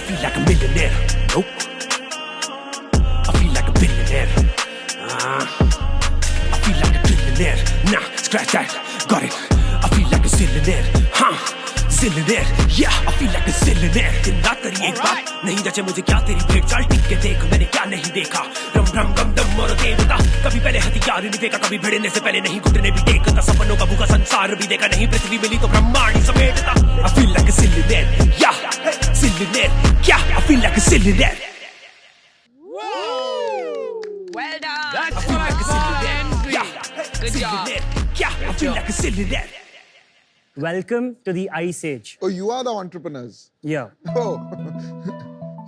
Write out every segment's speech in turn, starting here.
feel like a millionaire. Nope. I feel like a billionaire. I feel like a trillionaire. Nah, scratch that. Got it. I feel like a zillionaire. Zillionaire. Yeah, I feel like a zillionaire. दिन रात करी एक बात नहीं जचे मुझे क्या तेरी भेंट चाल टिक के देख मैंने क्या नहीं देखा रम रम गम दम और देवता कभी पहले हथियार नहीं देखा कभी भिड़ने से पहले नहीं घुटने भी टेकता सपनों का भूखा संसार भी देखा नहीं पृथ्वी मिली तो ब्रह्मांड ही समेटता I feel like a zillionaire. Yeah, zillionaire. Yeah, I feel like a zillionaire. Well done. That's I feel like a zillionaire. Henry. Yeah, Good job. zillionaire. Yeah, I feel like a zillionaire. Welcome to the Ice Age. Oh, you are the entrepreneurs. Yeah. Oh.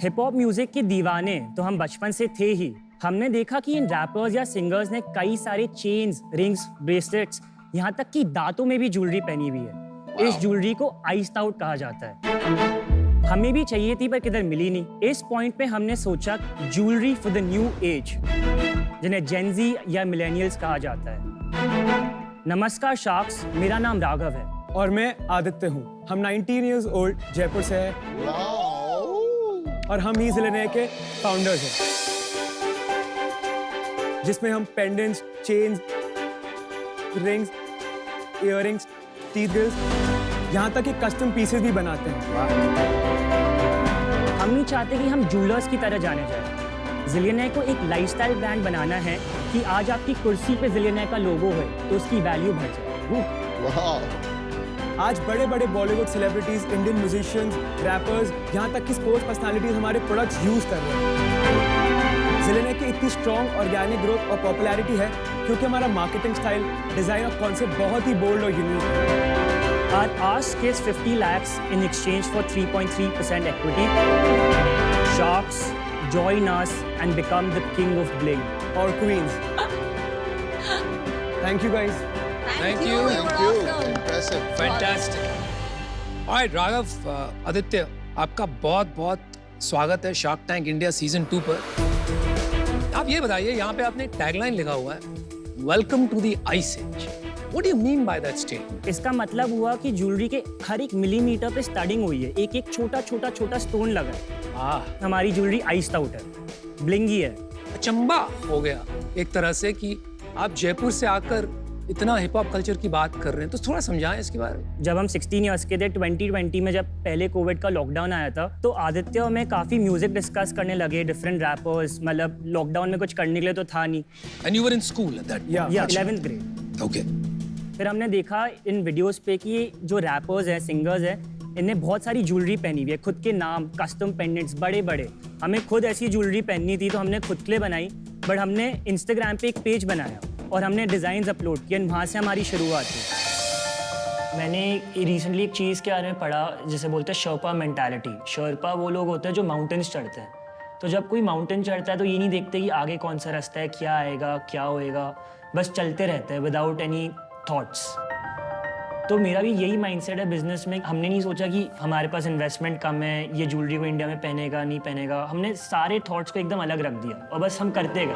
Hip hop music के दीवाने तो हम बचपन से थे ही। हमने देखा कि इन रैपर्स या सिंगर्स ने कई सारे चेन्स, रिंग्स, ब्रेसलेट्स, यहाँ तक कि दांतों में भी ज्वेलरी पहनी हुई है। इस ज्वेलरी को आइस्ड आउट कहा जाता है। हमें भी चाहिए थी पर किधर मिली नहीं। इस पॉइंट पे हमने सोचा jewellery for the new age, जिन्हें जेनजी या मिलेनियल्स कहा जाता है। नमस्कार शार्क्स, मेरा नाम राघव है। और मैं आदित्य हूँ। हम 19 years old जयपुर से हैं और हम ही ज़िलेनियर के फाउंडर्स हैं, जिसमें हम pendants, chains, rings, earrings, teeth grills, यहाँ तक कि कस्टम पीसेस भी बनाते हैं। हम नहीं चाहते कि हम जूलर्स की तरह जाने जाएं। ज़िलेनियर को एक लाइफस्टाइल ब्रांड बनाना है कि आज आपकी कुर्सी पे ज़िलेनियर का लोगो है तो उसकी वैल्यू बढ़ जाए। Wow. आज बड़े बड़े Bollywood celebrities, Indian musicians, rappers, यहाँ तक कि स्पोर्ट्स पर्सनालिटीज हमारे प्रोडक्ट्स यूज कर रहे हैं। ज़िलेनियर की इतनी स्ट्रॉन्ग ऑर्गेनिक ग्रोथ और पॉपुलैरिटी है क्योंकि हमारा मार्केटिंग स्टाइल, डिजाइन और कॉन्सेप्ट बहुत ही बोल्ड और यूनिक है। Our ask is 50 lakhs in exchange for 3.3% equity. Sharks, join us and become the king of bling. और queens. Thank you guys. Thank you. Thank you. Impressive. Fantastic. Alright, Raghav, Aditya, आपका बहुत-बहुत स्वागत है shark tank India season 2 पर। आप ये बताइए, यहाँ पे आपने टैगलाइन लिखा हुआ है, Welcome to the Ice Age. What do you mean by that statement? इसका मतलब हुआ कि ज्वेलरी के हर एक मिलीमीटर पे स्टडिंग हुई है, एक एक छोटा स्टोन लगा है। हमारी ज्वेलरी आइस्ड आउट है, ब्लिंगी है। अचंबा हो गया एक तरह से कि आप जयपुर से आकर इतना हिप हॉप कल्चर की बात कर रहे हैं, तो थोड़ा समझाएं इसके बारे में। जब हम 16 इयर्स के थे 2020 में, जब पहले कोविड का लॉकडाउन आया था, तो आदित्य और मैं काफी म्यूजिक डिस्कस करने लगे, डिफरेंट रैपर्स। मतलब लॉकडाउन में कुछ करने के लिए तो था नहीं। And you were in school at that? या 11th ग्रेड। Okay. फिर हमने देखा इन वीडियोस पे कि जो रैपर्स हैं, सिंगर्स हैं, इन्हें बहुत सारी ज्वेलरी पहनी हुई है, खुद के नाम, कस्टम पेंडेंट्स बड़े बड़े। हमें खुद ऐसी ज्वेलरी पहननी थी तो हमने खुद के लिए बनाई, बट हमने इंस्टाग्राम पे एक पेज बनाया और हमने डिज़ाइंस अपलोड किए, वहाँ से हमारी शुरुआत हुई। मैंने रिसेंटली एक चीज़ के बारे में पढ़ा जिसे बोलते हैं शर्पा मेंटालिटी। शर्पा वो लोग होते हैं जो माउंटेन्स चढ़ते हैं। तो जब कोई माउंटेन चढ़ता है तो ये नहीं देखते कि आगे कौन सा रास्ता है, क्या आएगा, क्या होएगा, बस चलते रहते हैं विदाउट एनी थॉट्स। तो मेरा भी यही माइंडसेट है बिजनेस में। हमने नहीं सोचा कि हमारे पास इन्वेस्टमेंट कम है, ये ज्वेलरी को इंडिया में पहनेगा नहीं पहनेगा। हमने सारे थॉट्स को एकदम अलग रख दिया और बस हम करते गए।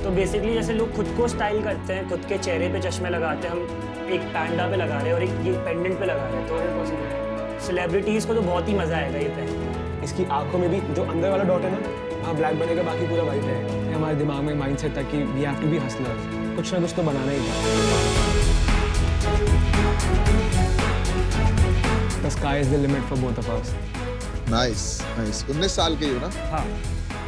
तो बेसिकली जैसे लोग खुद को स्टाइल करते हैं, खुद के चेहरे पे चश्मे लगाते हैं, हम एक पैंडा पे लगा रहे हैं और एक ये पेंडेंट पे लगा रहे हैं, तो ये पॉसिबल है। सेलिब्रिटीज़ को तो बहुत ही मज़ा आएगा ये पहन। इसकी आंखों में भी जो अंदर वाला डॉट है ना, हाँ ब्लैक बनेगा, बाकी पूरा वाइट रहेगा। ये हमारे दिमाग में माइंडसेट था कि we have to be hustlers, कुछ ना कुछ तो बनाना ही था। The sky is the limit for both of us. Nice, nice. 19 साल के ही हो ना? हाँ।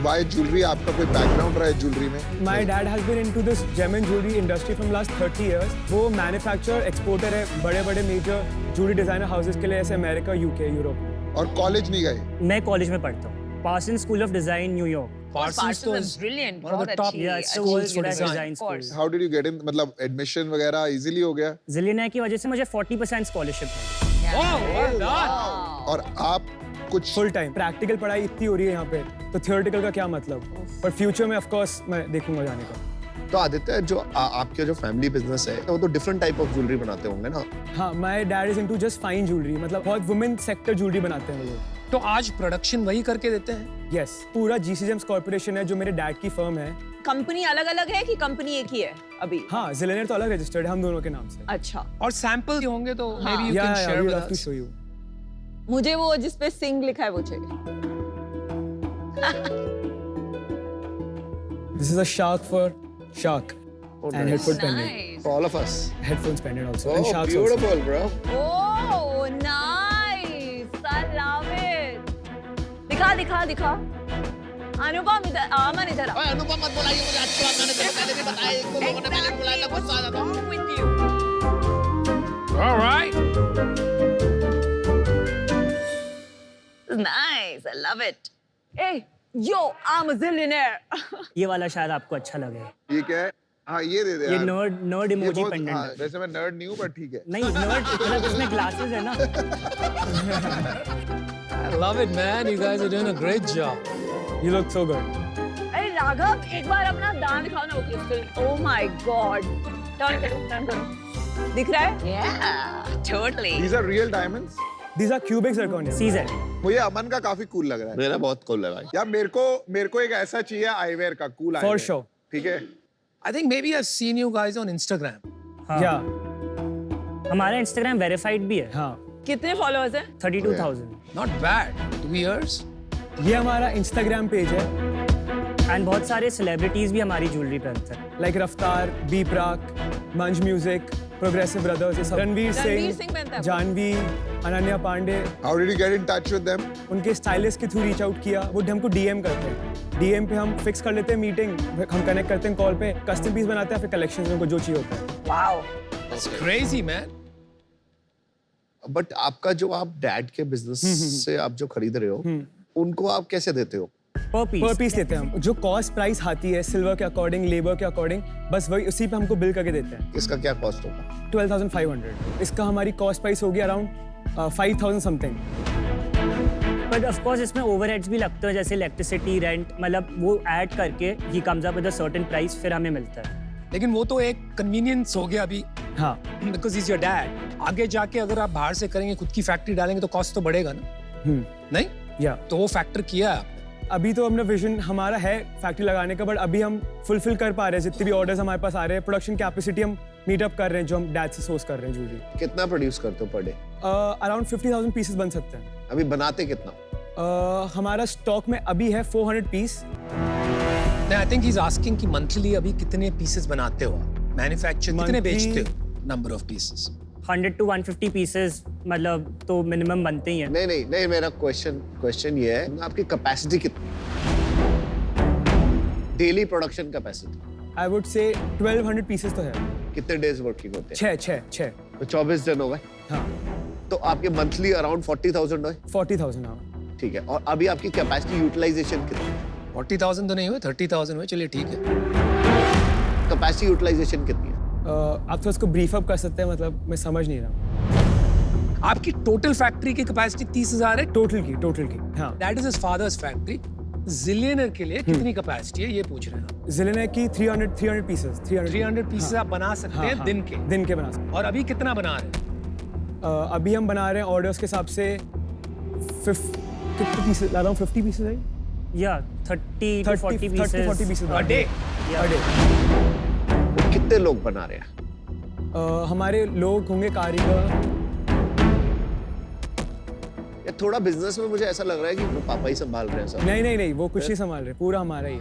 Why jewelry? आपका कोई बैकग्राउंड रहा है ज्वेलरी में? My dad has been into this gem and jewelry industry from last 30 years. वो मैन्युफैक्चरर, एक्सपोर्टर है बड़े-बड़े मेजर ज्वेलरी डिजाइनर हाउसेस के लिए, ऐसे अमेरिका, यूके, यूरोप। और कॉलेज नहीं गए? मैं कॉलेज में पढ़ता हूँ, Parson school of design, New York. Parsons तो is brilliant. one of the बहुत top अच्छी, Yeah, it's the अच्छी world's for best design. design school. How did you get in? मतलब एडमिशन वगैरह इजीली हो गया? ज़िलेनियर की वजह से मुझे 40% स्कॉलरशिप मिली। Oh, well done. और आप कुछ फुल टाइम प्रैक्टिकल पढ़ाई इतनी हो रही है यहाँ पे, तो थियोरेटिकल का क्या मतलब। पर फ्यूचर में ऑफ कोर्स मैं देखूंगा जाने का। तो आदित्य, जो आपके जो फैमिली बिजनेस है वो तो डिफरेंट टाइप ऑफ ज्वेलरी बनाते होंगे ना? हाँ, my dad is into just fine jewellery, मतलब बहुत वुमेन सेक्टर ज्वेलरी बनाते हैं वो लोग। तो आज प्रोडक्शन वही करके देते हैं? यस, पूरा GC Gems कॉर्पोरेशन है जो मेरे डैड की फर्म है। कंपनी अलग-अलग है कि कंपनी एक ही है अभी? हाँ, ज़िलेनियर तो अलग रजिस्टर्ड है हम दोनों के नाम से। अच्छा। और सैंपल होंगे तो maybe you Yeah, can yeah, share we'd with love to us. show you. मुझे वो जिसपे सिंग लिखा है वो चाहिए. This is a shark for shark. Oh, And nice. headphone pendant. Nice. For all of us. Headphones pendant also. Oh, and sharks also. beautiful, bro. Oh, nice. I love it. दिखा. अनुपम इधर, अमन इधर. अनुपम मत बुलाइए मुझे, अच्छी बात मैंने पहले भी बताया, एक दो लोगों ने पहले बुलाया था, गुस्सा आ जाता हूँ. What's wrong with you? All right. Nice. I love it. Hey, yo, I'm a zillionaire. ये वाला शायद आपको अच्छा लगे. ये क्या है? हाँ ये दे दे ये यार। नर्ड ये इमोजी बहुत- पेंडेंट हाँ, है. वैसे मैं नर्ड नहीं हूँ पर ठीक है। नहीं नर्ड मतलब इसमें ग्लासेस है ना. I love it, man. You guys are doing a great job. You look so good. अरे राघव, एक बार अपना दांत दिखाओ ना वो crystal. Oh my God. Turn करो. दिख रहा है? Yeah, totally. These are real diamonds. These are cubic zirconia. सीजर. मुझे अमन का काफी कूल लग रहा है। मेरा बहुत कूल है भाई. यार मेरे को एक ऐसा चाहिए आईवेयर का कूल For sure. ठीक है? I think maybe I've seen you guys on Instagram. हाँ. Yeah. हमारा इंस्टाग्राम वेरीफाइड भी है. हाँ. कितने फॉलोअर्स हैं? 32,000. Not bad. 2 years. ये हमारा Instagram पेज है. एंड बहुत सारे सेलिब्रिटीज भी हमारी ज्वेलरी पहनते हैं. Like रफ्तार, बी प्राक, मंज म्यूजिक, प्रोग्रेसिव ब्रदर्स, ये सब. रणवीर सिंह सिंह, पहनता है वो. Janhvi, Ananya Pandey. How did you get in touch with them? उनके स्टाइलिस्ट के थ्रू रीच आउट किया. वो हमको DM करते हैं. DM पे हम फिक्स कर लेते हैं मीटिंग. हम कनेक्ट करते हैं कॉल पे. कस्टम पीस बनाते हैं, फिर कलेक्शन में उनको जो चाहिए होता है. Wow. It's crazy, man. But आपका जो आप डैड के बिजनेस से आप जो खरीद रहे हो, उनको आप कैसे देते हो? पर पीस. पर पीस लेते हैं हम. जो कॉस्ट प्राइस आती है सिल्वर के अकॉर्डिंग, लेबर के अकॉर्डिंग, बस वही उसी पे हमको बिल करके देते हैं. इसका क्या कॉस्ट होगा? 12,500. इसका हमारी कॉस्ट प्राइस होगी around 5,000 something. But of course इसमें ओवरहेड्स भी लगते हैं जैसे इलेक्ट्रिसिटी, रेंट, मतलब वो ऐड करके he comes up with a certain price, फिर हमें मिलता है. लेकिन वो तो एक कन्वीनियंस हो गया अभी, हाँ. Because is your dad. आगे जाके अगर आप बाहर से करेंगे, खुद की फैक्ट्री डालेंगे तो कॉस्ट तो बढ़ेगा ना. नहीं या तो वो फैक्टर किया है आपने. अभी तो हमने विजन हमारा है फैक्ट्री लगाने का, बट अभी हम फुलफिल कर पा रहे हैं जितने भी ऑर्डर्स हमारे पास आ रहे हैं. प्रोडक्शन कैपेसिटी हम मीट अप कर रहे हैं जो हम डैड से सोर्स कर रहे हैं ज्वेलरी. कितना प्रोड्यूस करते हो पर डे? अराउंड 50,000 पीसेस बन सकते हैं. अभी बनाते कितना? हमारा स्टॉक में अभी है 400 piece. I think he is asking कि मंथली अभी कितने पीसेस बनाते हो, मैन्युफैक्चर कितने Monthly- बेचते हो, number of pieces. 100 to 150 pieces मतलब तो मिनिमम बनते ही हैं. नहीं, मेरा क्वेश्चन ये है, आपकी कैपेसिटी कितनी? Daily production capacity I would say 1200 pieces तो है. कितने डेज वर्किंग होते हैं? 6. तो 24 दिन हो गए. हाँ. तो आपके मंथली अराउंड 40,000 है. 40,000. हाँ. ठीक है. और अभी आपकी कैपेसिटी यूटिलाइजेशन कितनी है? 40,000 तो नहीं हुए, 30,000 हुए. चलिए ठीक है. कैपेसिटी यूटिलाइजेशन कितनी है? आप तो उसको ब्रीफ अप कर सकते हैं, मतलब मैं समझ नहीं रहा. आपकी टोटल फैक्ट्री की कैपेसिटी 30,000 है. टोटल की. हाँ. That is his father's factory. Zillionaire के लिए कितनी कैपेसिटी है ये पूछ रहे हैं आप. जिलेना की 300 पीसेस. 300 पीसेस आप बना सकते हैं दिन के. दिन के बना सकते और अभी कितना बना रहे हैं? हैं. अभी हम बना रहे हैं ऑर्डर्स के हिसाब से 50 पीसेस. अराउंड 50 पीसेस है. या 30 to 40 40 पीसेस अ डे. वो कितने लोग बना रहे हैं? हमारे लोग होंगे कारीगर. या थोड़ा बिजनेस में मुझे ऐसा लग रहा है कि वो पापा ही संभाल रहे हैं सब. नहीं, वो कुछ नहीं संभाल रहे. पूरा हमारा ही है.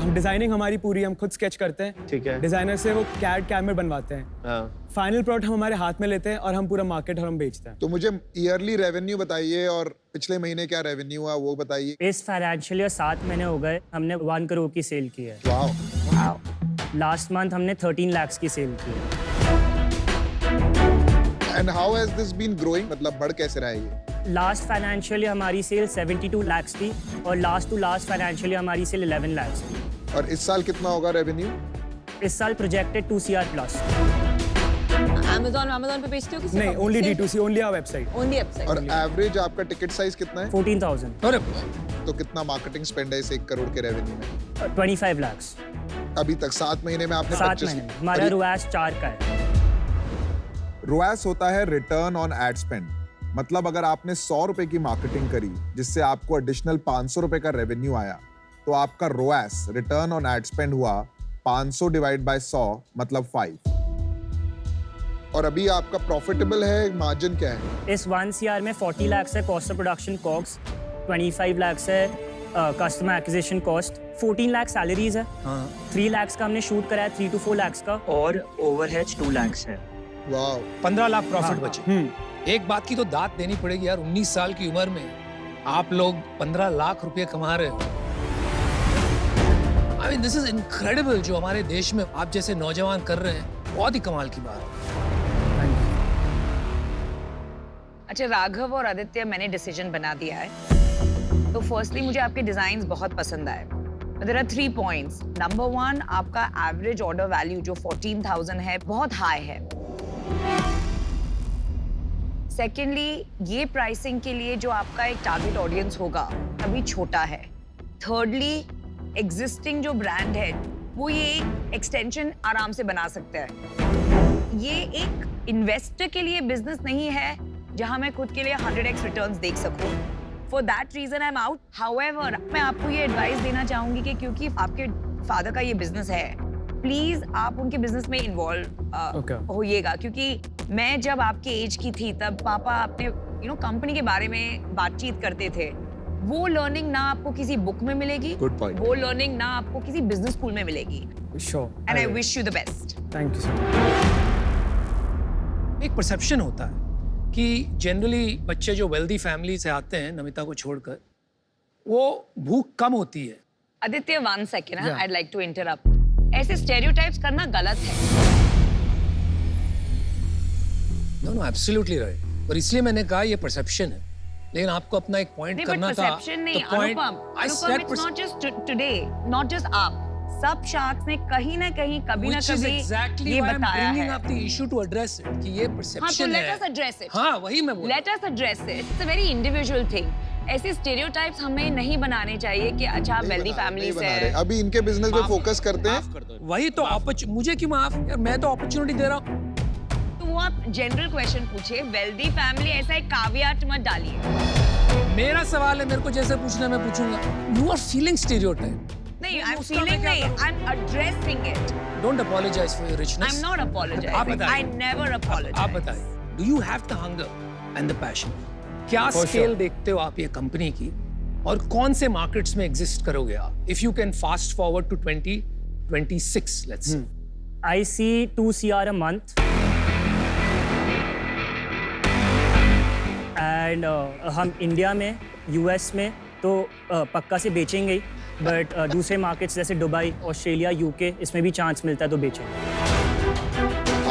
हम डिजाइनिंग हमारी पूरी हम खुद स्केच करते हैं. ठीक है. डिजाइनर से वो कैड कैमर बनवाते हैं. हाँ. फाइनल प्रोडक्ट हम हमारे हाथ में लेते हैं और हम पूरा मार्केट और हम बेचते हैं. तो मुझे ईयरली रेवेन्यू बताइए और पिछले महीने क्या रेवेन्यू हुआ वो बताइए. इस फाइनेंशियल ईयर 7 महीने हो गए हमने 1 करोड़ की सेल की है. वाओ. लास्ट मंथ हमने 13 लाख की सेल की है. And how has this been growing, मतलब बढ़ कैसे रहा है ये? लास्ट फाइनेंशियल ईयर हमारी सेल 72 लाख थी और last to last financial year हमारी सेल 11 लाख थी. और इस साल कितना होगा रेवेन्यू? इस साल प्रोजेक्टेड 2 CR प्लस. Amazon पे बेचते हो किसी नहीं, only D2C, only our website. Only website. और एवरेज आपका टिकट साइज कितना है? 14,000. अरे तो कितना मार्केटिंग स्पेंड है इस 1 करोड़ के रेवेन्यू में 25 लाख. अभी तक? 7 महीने में आपने 7 महीने में हमारा रुआस 4 का है. रोएस होता है रिटर्न ऑन एड स्पेंड. मतलब अगर आपने 100 रुपए की मार्केटिंग करी जिससे आपको एडिशनल 500 रुपए का रेवेन्यू आया, तो आपका रोएस रिटर्न ऑन एड स्पेंड हुआ 500 डिवाइड बाय 100 मतलब 5. और अभी आपका प्रॉफिटेबल है, मार्जिन क्या है? इस 1 CR में 40 lakhs है cost of production COGS, 25 lakhs है customer acquisition cost, 14 lakh salaries है, 3 lakhs का हमने शूट कराया, 3 to 4 lakhs का, और ओवरहेड्स 2 lakhs है। वाओ, 15 लाख प्रॉफिट बचे। एक बात की तो दाद देनी पड़ेगी यार, 19 साल की उम्र में आप लोग 15 लाख रुपए कमा रहे हो। I mean this is incredible जो हमारे देश में आप जैसे नौजवान कर रहे हैं, बहुत ही कमाल की बात है। अच्छा राघव और आदित्य, मैंने डिसीजन बना दिया है। तो फर्स्टली मुझे आपके डिजाइन्स बहुत पसंद आए। There are 3 points. नंबर 1, आपका एवरेज ऑर्डर वैल्यू जो 14,000 है बहुत हाई है। सेकेंडली, ये प्राइसिंग के लिए जो आपका एक टारगेट ऑडियंस होगा अभी छोटा है। थर्डली, एग्जिस्टिंग जो ब्रांड है वो ये एक्सटेंशन आराम से बना सकता है। ये एक इन्वेस्टर के लिए बिजनेस नहीं है जहां मैं खुद के लिए 100x रिटर्न्स देख सकूं। For that reason I am out. However, मैं आपको ये एडवाइस देना चाहूंगी कि क्योंकि आपके फादर का ये बिजनेस है, प्लीज आप उनके बिजनेस में इन्वॉल्व होइएगा। क्योंकि मैं जब आपके एज की थी तब पापा अपने कंपनी के बारे में बातचीत करते थे। वो लर्निंग ना आपको किसी बुक में मिलेगी, गुड पॉइंट। वो लर्निंग ना आपको किसी बिजनेस स्कूल में मिलेगी। Sure, and I wish you the best. Thank you sir. एक परसेप्शन होता है कि जनरली बच्चे जो वेल्दी फैमिली से आते हैं, नमिता को छोड़कर, वो भूख कम होती है। Aditya 1 second, I'd like to interrupt. ऐसे स्टेरियोटाइप्स करना गलत है। No absolutely right. और इसलिए मैंने कहा ये परसेप्शन है, लेकिन आपको अपना एक पॉइंट करना था। परसेप्शन नहीं, अनुपम, it's not just today, not just आप, सब शार्क्स ने कहीं ना कहीं कभी ना कभी ये बताया है। आप the issue to address it कि ये परसेप्शन है। Let us address it. हाँ, वही मैं बोल रहा हूं। Let us address it. It's a very individual thing. ऐसे स्टेरियोटाइप्स हमें नहीं बनाने चाहिए कि अच्छा वेल्दी फैमिली से है। अभी इनके बिजनेस पे फोकस करते हैं। वही तो मुझे क्यों माफ यार, मैं तो अपॉर्चुनिटी दे रहा हूँ। तो वो आप जनरल क्वेश्चन पूछे, वेल्दी फैमिली ऐसा एक कावियाट मत डालिए। मेरा सवाल है, मेरे को जैसे पूछना मैं पूछूंगा। You are feeling stereotype. नहीं, आई एम फीलिंग नहीं, I am addressing it. Don't apologise for your richness. I am not apologising. I never apologise. आप बताइए, do you have the hunger and the passion? क्या scale देखते हो आप ये company की, और कौन से मार्केट्स में एग्जिस्ट करोगे आप? If you can fast forward to 2026, let's say. I see 2 CR a month. And हम इंडिया में, यूएस में तो पक्का से बेचेंगे ही, बट दूसरे मार्केट्स जैसे दुबई, ऑस्ट्रेलिया, यूके, इसमें भी चांस मिलता है तो बेचेंगे।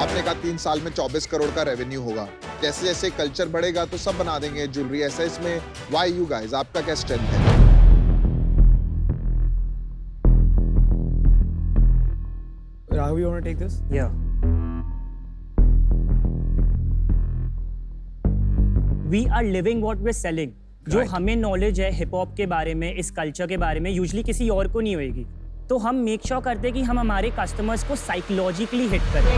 आपने कहा 3 साल में 24 करोड़ का रेवेन्यू होगा। जैसे जैसे कल्चर बढ़ेगा तो सब बना देंगे ज्वेलरी, ऐसा इसमें व्हाई यू गाइस, आपका क्या स्ट्रेंथ है? Raghav, you want to take this? Yeah. We are living what we're selling. जो हमें नॉलेज है हिप हॉप के बारे में, इस कल्चर के बारे में, यूजुअली किसी और को नहीं होएगी। तो हम मेक श्योर करते हैं कि हम हमारे कस्टमर्स को साइकोलॉजिकली हिट करें।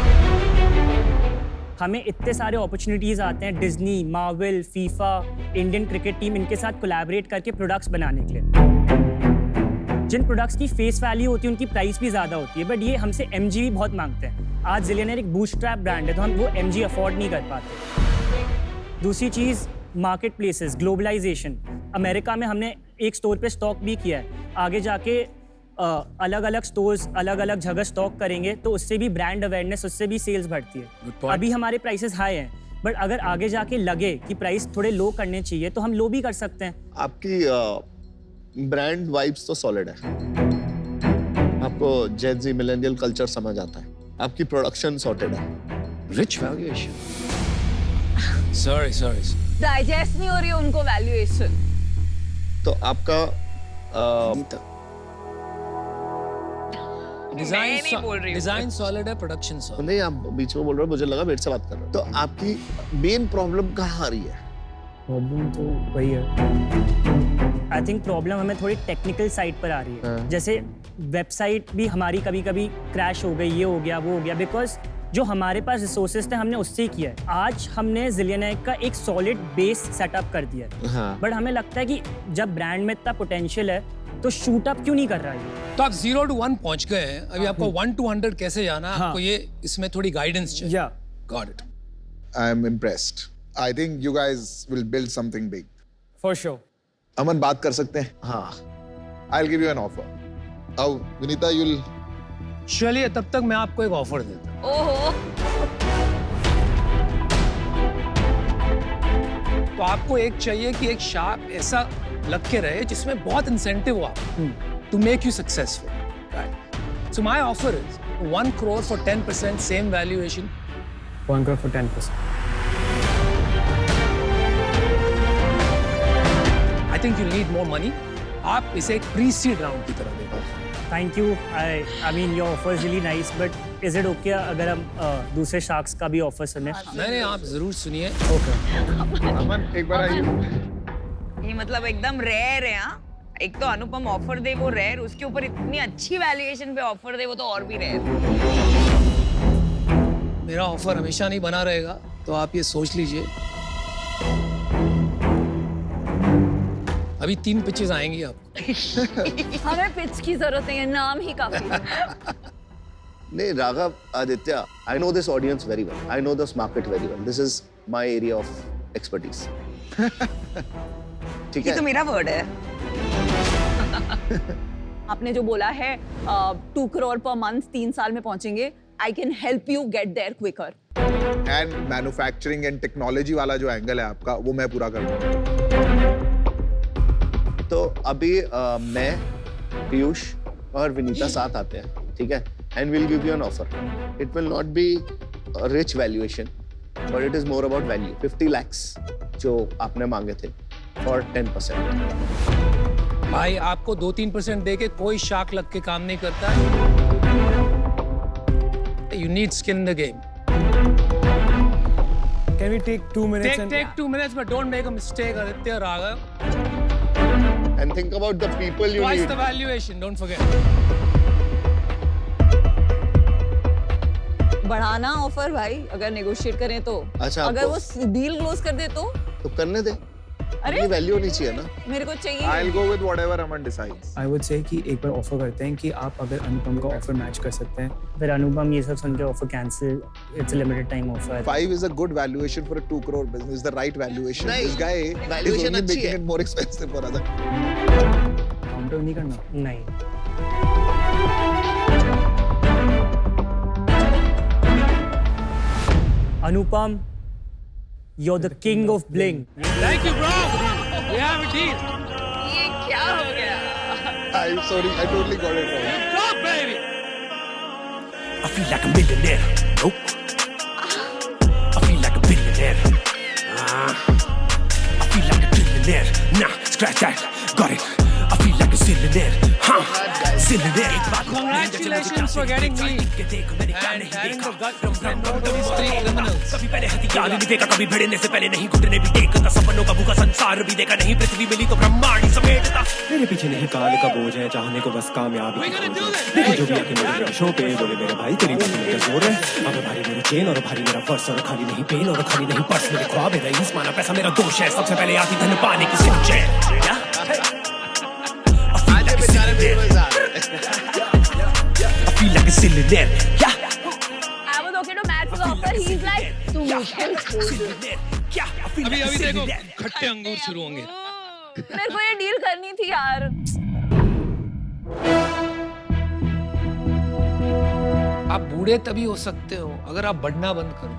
हमें इतने सारे अपॉर्चुनिटीज आते हैं, Disney, Marvel, FIFA, Indian cricket team, इनके साथ कोलैबोरेट करके प्रोडक्ट्स बनाने के लिए। जिन प्रोडक्ट्स की फेस वैल्यू होती है उनकी प्राइस भी ज़्यादा होती है, बट ये हमसे MG भी बहुत मांगते हैं। आज जिलेनियर एक बूटस्ट्रैप ब्रांड है तो हम वो MG अफोर्ड नहीं कर पाते। दूसरी चीज़, मार्केट प्लेसेस, ग्लोबलाइजेशन। अमेरिका में हमने एक स्टोर पे स्टॉक भी किया है, आगे जाके अलग अलग स्टोर्स अलग अलग जगह स्टॉक करेंगे तो उससे भी ब्रांड अवेयरनेस, उससे भी सेल्स बढ़ती है। अभी हमारे प्राइसेस हाई हैं, बट अगर आगे जाके लगे कि प्राइस थोड़े लो करने चाहिए तो हम लो भी कर सकते हैं। आपकी ब्रांड वाइब्स तो सॉलिड है, आपको जेन ज़ी मिलेनियल कल्चर समझ आता है, आपकी प्रोडक्शन सॉर्टेड है। Rich valuation. सॉरी डाइजेस्ट नहीं हो रही है उनको वैल्यूएशन। तो आपका डिजाइन सॉलिड है, प्रोडक्शन सॉलिड नहीं, आप बीच में बोल रहे हो, मुझे लगा मेरे से बात कर रहे हो। तो आपकी मेन प्रॉब्लम कहाँ आ रही है? प्रॉब्लम तो वही है। आई थिंक प्रॉब्लम हमें थोड़ी टेक्निकल साइड पर आ रही है। जैसे वेबसाइट भी हमारी कभी कभी क्रैश हो गई, ये हो गया, वो हो गया, बिकॉज जो हमारे पास रिसोर्सेज थे हमने उससे ही किया है। आज हमने जिलियनेयर का एक सॉलिड बेस सेटअप कर दिया है, बट हमें लगता है कि जब ब्रांड में इतना पोटेंशियल है तो शूट अप क्यों नहीं कर रहा है? तो आप 0 to 1 पहुंच गए हैं, अभी आपको 1 to 100 कैसे जाना है, आपको ये इसमें थोड़ी गाइडेंस चाहिए। Yeah. Got it. I'm impressed. I think you guys will build something big. For sure. अमन बात कर सकते हैं? हाँ I'll give you an offer. अब विनीता you'll चलिए तब तक मैं आपको एक ऑफर देता हूँ। ओहो, तो आपको एक चाहिए कि एक शार्क ऐसा लग के रहे जिसमें बहुत इंसेंटिव हो आपको to make you successful, right? So my offer is 1 crore for 10% same valuation. 1 crore for 10%. I think you need more money. आप इसे एक प्री सीड राउंड की तरह देखो। Thank you. I mean your offer is really nice, but is it okay अगर हम दूसरे sharks का भी ऑफर सुने? नहीं, आप जरूर सुनिए। अमन एक बार आइए। ये मतलब एकदम रेयर है। हाँ, एक तो अनुपम ऑफर दे वो रेयर, उसके ऊपर इतनी अच्छी वैल्यूएशन पे ऑफर दे वो तो और भी रेयर। मेरा ऑफर हमेशा नहीं बना रहेगा, तो आप ये सोच लीजिए। अभी 3 पिचेस आएंगी आपको। हमें पिच की जरूरत नहीं है, नाम ही काफी है। नहीं Raghav, Aditya, I know this audience very well. I know this market very well. This is my area of expertise. ठीक ये है? तो मेरा वर्ड है। आपने जो बोला है 2 crore per month 3 साल में पहुंचेंगे, I can help you get there quicker. And manufacturing and technology वाला जो एंगल है आपका वो मैं पूरा कर दूंगा। तो अभी मैं, पीयूष और विनीता साथ आते हैं, ठीक है? And we'll give you an offer. It will not be a rich valuation, but it is more about value. 50 lakhs जो आपने मांगे थे for 10%. भाई आपको 2-3% देके कोई शार्क लग के काम नहीं करता है। You need skin in the game. Can we take 2 minutes? Take 2 minutes, but don't make a mistake, Aditya, Raghav. And think about the people you Twice need. the valuation, don't forget. बढ़ाना offer भाई, अगर negotiate करें तो। अच्छा, अगर वो deal close कर दे तो करने दे। अरे अपनी वैल्यू होनी चाहिए ना। मेरे को चाहिए। I'll go with whatever Aman decides. I would say कि एक बार ऑफर करते हैं कि आप अगर अनुपम का ऑफर मैच कर सकते हैं। फिर अनुपम ये सब सुन के offer cancel. It's a limited time offer. 5 is a good valuation for a 2 crore business. The right valuation. नहीं, This guy is valuation only अच्छी making है। it more expensive for other. Counter नहीं करना। नहीं। अनुपम, you're the king of bling. Thank you, bro. We have a deal. ये क्या हो गया? I'm sorry, I totally got it wrong. Go, baby. I feel like a millionaire. Nope. I feel like a billionaire. I feel like a trillionaire. Nah, scratch that. Got it. I feel like a zillionaire. Huh? Zillionaire. Congratulations for getting me and carrying the gut from these 3 criminals. कभी पहले हथियार नहीं देखा, कभी भिड़ने से पहले नहीं घुटने भी टेकता, सपनों का भूखा संसार भी देखा नहीं, पृथ्वी मिली तो ब्रह्मांड ही समेटता। मेरे पीछे नहीं काल का बोझ है, चाहने को बस कामयाबी की खोज है। देखो जो भी आके मेरे शो पे बोले मेरे भाई तेरी बात में क्या जोर है। अब भारी मेरी चेन और भारी मेरा पर्स, और खाली नहीं पेन और खाली नहीं पर्स, मेरे ख्वाब है रईस, माना पैसा मेरा दोष है, सबसे पहले आती धन पाने की सिंच है। I feel like a zillionaire. Yeah. I was okay to match his offer. He's like, तू मुझे छोड़ दे। क्या? I feel like a अभी देखो zillionaire. खट्टे अंगूर शुरू होंगे। मेरे को ये डील करनी थी यार। आप बूढ़े तभी हो सकते हो अगर आप बढ़ना बंद कर दो।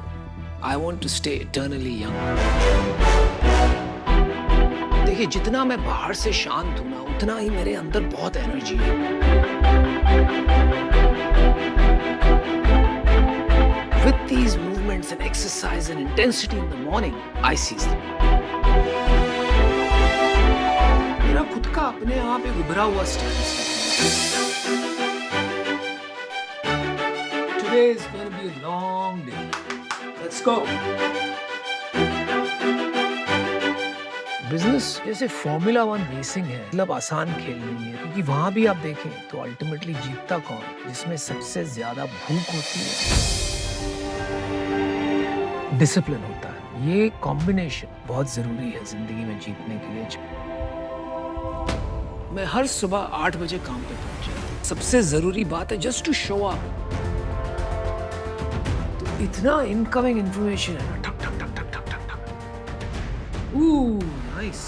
I want to stay eternally young. देखिए जितना मैं बाहर से शांत हूं ना, उतना ही मेरे अंदर बहुत एनर्जी है। With these movements and exercise and intensity in the morning, I seize them. मेरा खुद का अपने आप एक उभरा हुआ स्टाइल है। Today is going to be a long day. Let's go. Business जैसे फॉर्मूला 1 रेसिंग है, मतलब आसान खेल नहीं है, क्योंकि वहां भी आप देखें तो अल्टीमेटली जीतता कौन, जिसमें सबसे ज्यादा भूख होती है, डिसिप्लिन होता है। ये कॉम्बिनेशन बहुत जरूरी है जिंदगी में जीतने के लिए। मैं हर सुबह 8 बजे काम पे पहुंच जाता हूं। सबसे जरूरी बात है जस्ट टू शो अप। तो इतना इनकमिंग इंफॉर्मेशन है ना, ठक ठक नाइस।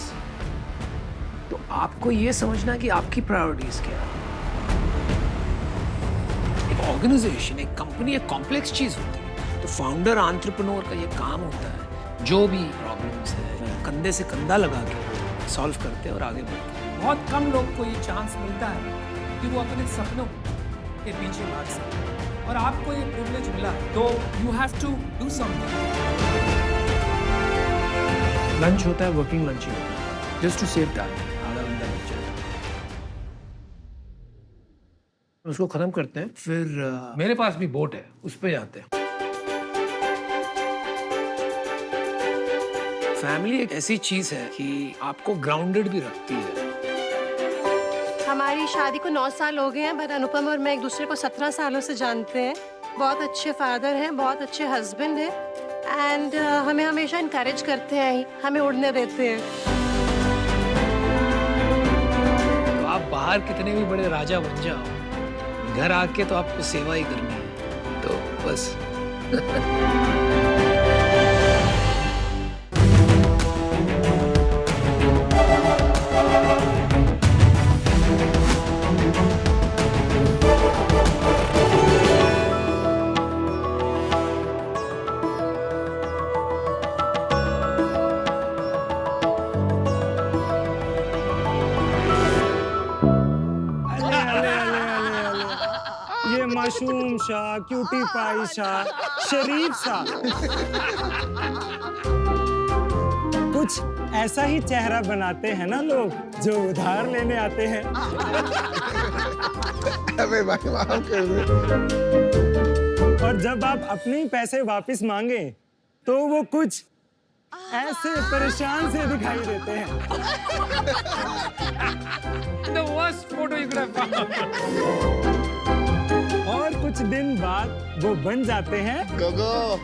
तो आपको ये समझना है कि आपकी प्रायोरिटीज क्या है। एक ऑर्गेनाइजेशन, एक कंपनी एक कॉम्प्लेक्स चीज होती है। तो फाउंडर एंटरप्रेन्योर का ये काम होता है, जो भी प्रॉब्लम्स है कंधे से कंधा लगा के सॉल्व करते हैं और आगे बढ़ते हैं। बहुत कम लोग को ये चांस मिलता है कि वो अपने सपनों के पीछे भाग सकें, और आपको ये प्रिविलेज मिला है, तो you have to do something. Lunch होता है, वर्किंग लंच ही होता है, जस्ट टू सेव टाइम। आधा घंटा लग जाएगा, उसको खत्म करते हैं। फिर मेरे पास भी बोट है, उस पे जाते हैं। फैमिली एक ऐसी चीज है कि आपको ग्राउंडेड भी रखती है। हमारी शादी को 9 साल हो गए हैं, बट अनुपम और मैं एक दूसरे को 17 सालों से जानते हैं। बहुत अच्छे फादर हैं, बहुत अच्छे हस्बैंड हैं, एंड हमें हमेशा इनकरेज करते हैं, हमें उड़ने देते हैं। तो आप बाहर कितने भी बड़े राजा बन जाओ, घर आके तो आपको सेवा ही करनी है, तो बस। ये मासूम सा, क्यूटी पाई सा, शरीफ सा, कुछ ऐसा ही चेहरा बनाते हैं ना लोग जो उधार लेने आते हैं। अबे भाई माफ कर दे। और जब आप अपने ही पैसे वापस मांगे तो वो कुछ ऐसे परेशान से दिखाई देते हैं। The worst photo you could have found. और कुछ दिन बाद वो बन जाते हैं गोगो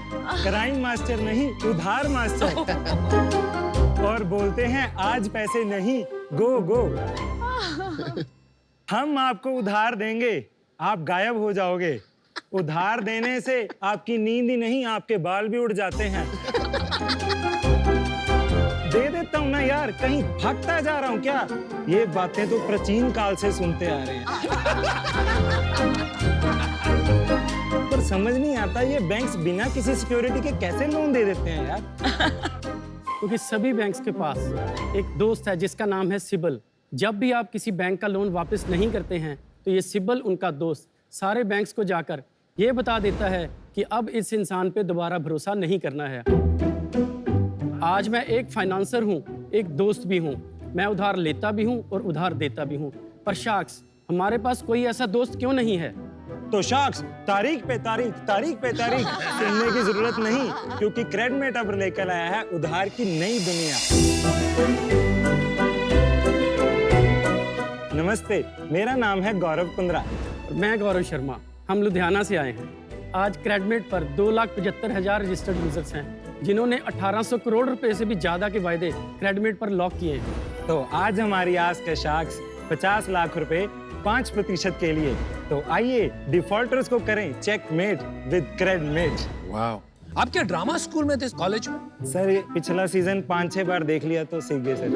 क्राइम मास्टर नहीं, उधार मास्टर। और बोलते हैं आज पैसे नहीं, गो गो। हम आपको उधार देंगे, आप गायब हो जाओगे। उधार देने से आपकी नींद ही नहीं, आपके बाल भी उड़ जाते हैं। दे देता हूं ना यार, कहीं भागता जा रहा हूं क्या? ये बातें तो प्राचीन काल से सुनते आ रहे हैं। पर समझ नहीं आता ये बैंक्स बिना किसी सिक्योरिटी के कैसे लोन दे देते हैं यार। क्योंकि सभी बैंक्स के पास एक दोस्त है जिसका नाम है सिबल। जब भी आप किसी बैंक का लोन वापस नहीं करते हैं तो ये सिबल, उनका दोस्त, सारे बैंक्स को जाकर ये बता देता है कि अब इस इंसान पे दोबारा भरोसा नहीं करना है। आज मैं एक फाइनेंसर हूँ, एक दोस्त भी हूँ, मैं उधार लेता भी हूँ और उधार देता भी हूँ। पर शाख्स, हमारे पास कोई ऐसा दोस्त क्यों नहीं है? तो शाख्स, तारीख पे तारीख, तारीख पे तारीख सुनने की जरूरत नहीं, क्योंकि क्रेडमेट अब लेकर आया है उधार की नई दुनिया। नमस्ते, मेरा नाम है गौरव कुंद्रा। मैं गौरव शर्मा, हम लुधियाना से आए हैं। आज क्रेडमेट पर 2,75,000 रजिस्टर्ड यूजर्स हैं, जिन्होंने 1800 करोड़ रुपए से भी ज्यादा के वायदे क्रेडमेट पर लॉक किए हैं। तो आज हमारी आस के शाख्स 50 लाख रुपए 5% के लिए। तो आइए डिफॉल्टर्स को करें चेकमेट विद क्रेडमेट। वाह, आप क्या ड्रामा स्कूल में थे, कॉलेज में? सर ये पिछला सीजन 5-6 बार देख लिया तो सीख गए सर।